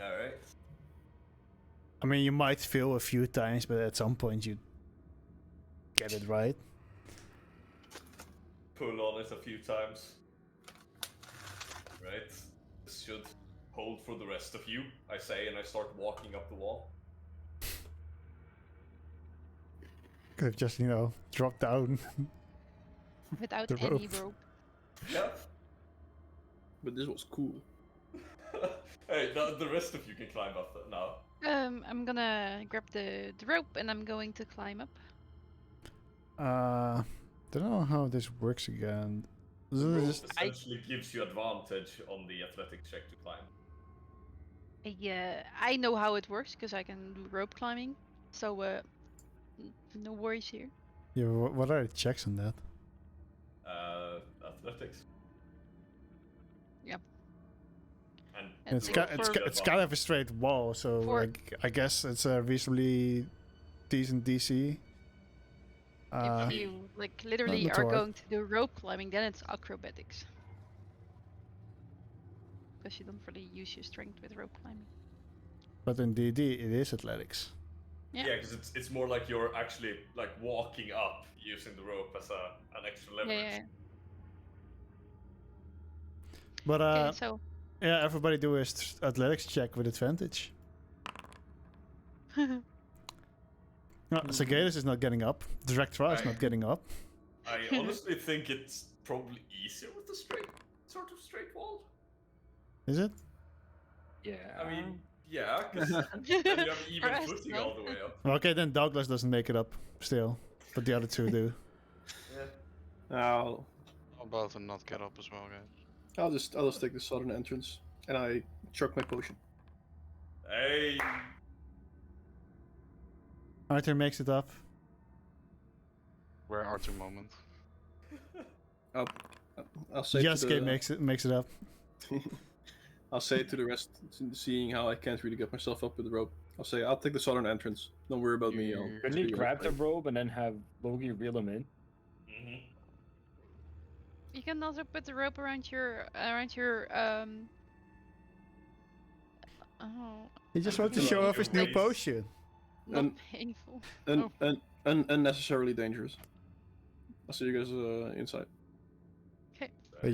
Alright. I mean, you might fail a few times, but at some point you get it right. Pull on it a few times. Right. This should hold for the rest of you, I say, and I start walking up the wall. Could have just, dropped down. Without The any rope. rope. Yeah. But this was cool. Hey, the rest of you can climb up now. I'm gonna grab the rope and I'm going to climb up. Don't know how this works again. The Isn't it rope just- essentially gives you advantage on the athletics check to climb. I know how it works because I can do rope climbing. So no worries here. Yeah, what are the checks on that? Athletics. Yep. And And It's so rope kind, gives you it's kind of a straight wall, so For- I guess it's a reasonably decent DC. if you literally not are hard. going to do rope climbing, then it's acrobatics. Because you don't really use your strength with rope climbing. But in DD, it is athletics. Yeah. yeah, because it's more like you're actually like walking up using the rope as an extra leverage. Yeah. But Okay, so yeah, everybody do a athletics check with advantage. No, Sagatus is not getting up. Directra is not Right. getting up. I honestly think it's probably easier with the sort of straight wall. Is it? Yeah. I mean, yeah, because then you have even us, footing no? all the way up. Okay, then Douglas doesn't make it up still, but the other two do. I'll How about to not get up as well, guys? I'll just take the southern entrance and I chuck my potion. Hey, Arthur makes it up. Where Arthur moment? I'll say to Yasuke the, makes it up. I'll say to the rest, seeing how I can't really get myself up with the rope. I'll say I'll take the southern entrance. Don't worry about me. I'll Couldn't figure you it grab out the later. rope and then have Logi reel him in? you can also put the rope around your oh, He just wants to Like show a off his new race. potion. not And- painful. Unnecessarily dangerous. I'll see you guys inside. But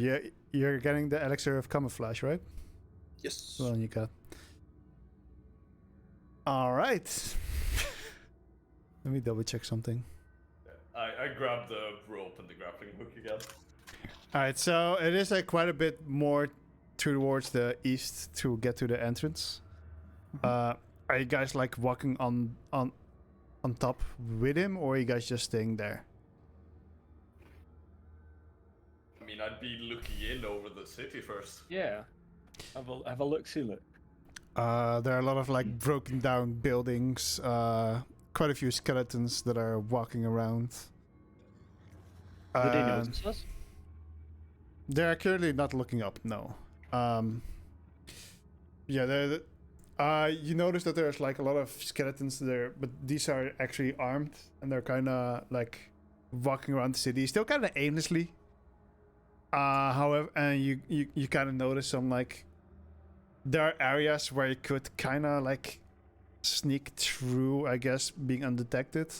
you're getting the elixir of camouflage, right? Yes. Well, you got. All right. Let me double check something. I grabbed the rope and the grappling hook again. All right, so it is quite a bit more towards the east to get to the entrance. Are you guys walking on top with him, or are you guys just staying there? I mean, I'd be looking in over the city first. Yeah. Have a look, see look. There are a lot of broken down buildings. Quite a few skeletons that are walking around. Did they Uh, notice us? They're currently not looking up. No. Yeah, You notice that there's like a lot of skeletons there, but these are actually armed and they're kind of like walking around the city, still kind of aimlessly. However, and you kind of notice some like there are areas where you could kind of like sneak through, I guess, being undetected.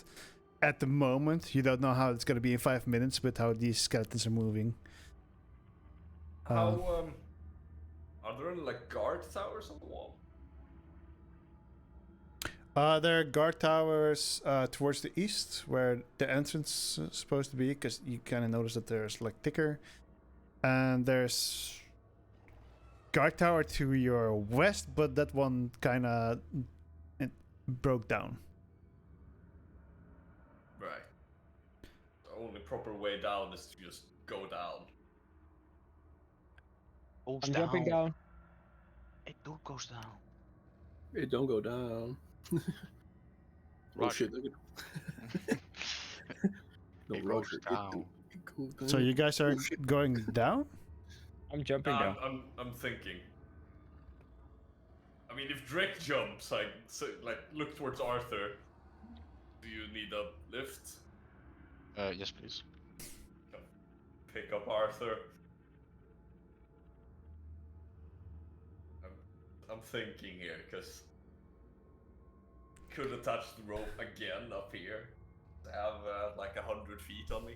At the moment, you don't know how it's gonna be in 5 minutes with how these skeletons are moving. How are there any like guard towers on the wall? There are guard towers towards the east, where the entrance is supposed to be, because you kind of notice that there's like thicker. And there's guard tower to your west, but that one kind of broke down. Right. The only proper way down is to just go down. Goes I'm jumping down. It goes down. It don't go down. Oh Roger. shit! No, It Roger. goes down. It goes down. So you guys are going down? I'm jumping down. I'm thinking. I mean, if Drake jumps, like look towards Arthur. Do you need a lift? Yes, please. Pick up Arthur. I'm thinking here, because could attach the rope again up here. I have like 100 feet on me.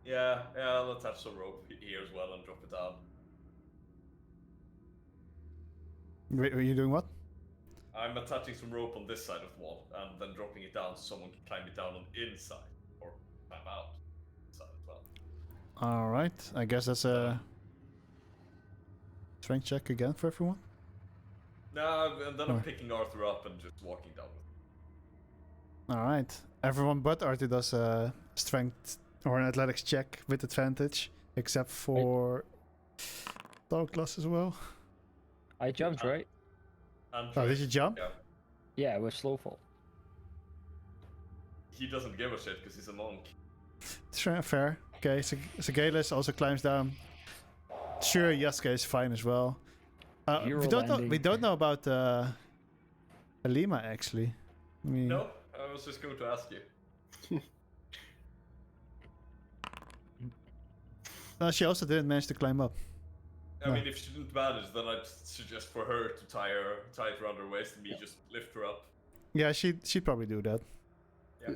Yeah, I'll attach some rope here as well and drop it down. Wait, are you doing what? I'm attaching some rope on this side of the wall and then dropping it down so someone can climb it down on the inside or climb out inside as well. All right, I guess that's a strength check again for everyone. No, and then I'm Alright. picking Arthur up and just walking down with him. All right, everyone but Arthur does a strength or an athletics check with advantage, except for Douglas as well. I jumped, right? And Oh, did Drake, you jump? Yeah. Yeah, with slow fall. He doesn't give a shit because he's a monk. Fair. Okay, so Galus also climbs down. Sure, Yaska is fine as well. Hero We don't landing. know about Alima actually. I mean, No, I was just going to ask you. she also didn't manage to climb up. I No. mean, if she didn't manage, then I'd suggest for her to tie it around her waist and me just lift her up. Yeah, she'd probably do that. Yeah.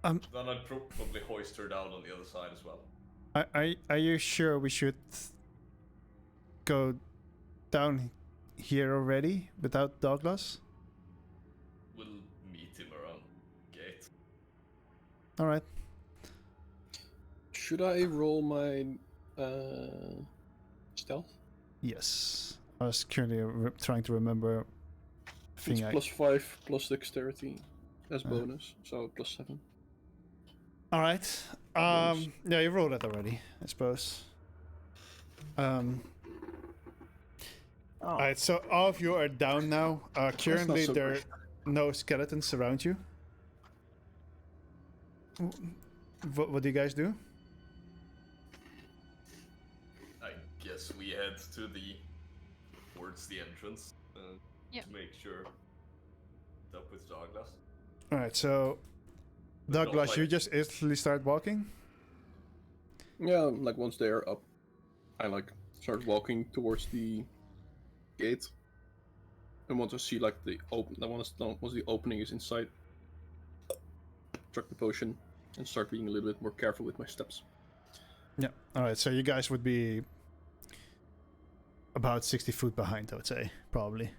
Um, Then I'd probably hoist her down on the other side as well. Are you sure we should go down here already without Douglas? We'll meet him around gate. All right. Should I roll my stealth? Yes. I was currently trying to remember. It's +5 plus dexterity as bonus, so +7. All right. Bonus. Yeah, you rolled that already, I suppose. All right. So all of you are down now. Currently, so there are great. no skeletons around you. What do you guys do? I guess we head towards the entrance Yeah. to make sure it's up with Douglas. All right. So, But not Douglas, you like- just instantly start walking. Yeah, like once they're up, I like start walking towards the gate. And once I see like the once the opening is in sight, chuck the potion and start being a little bit more careful with my steps. Yeah. All right. So you guys would be about 60 feet behind, I would say, probably.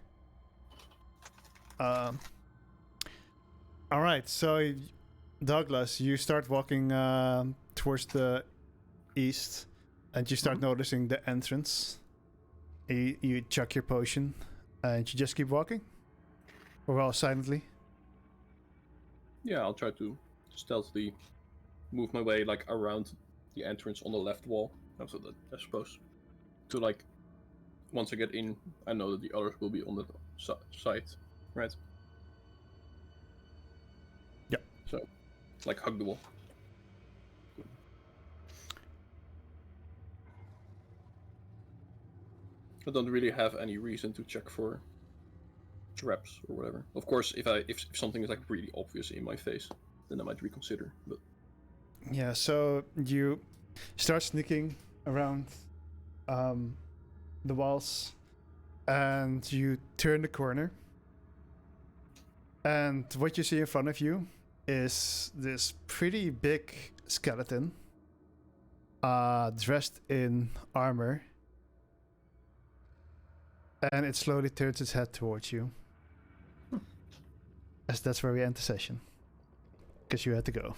All right. So, Douglas, you start walking towards the east, and you start noticing the entrance. You chuck your potion, and you just keep walking, or well, silently. Yeah, I'll try to stealthily move my way like around the entrance on the left wall. So that I suppose to like once I get in, I know that the others will be on the side, right? Yep. So, like hug the wall. I don't really have any reason to check for traps or whatever. Of course, if something is like really obvious in my face, then I might reconsider. But Yeah, so you start sneaking around the walls, and you turn the corner. And what you see in front of you is this pretty big skeleton, dressed in armor. And it slowly turns its head towards you. As that's where we end the session. Because you had to go.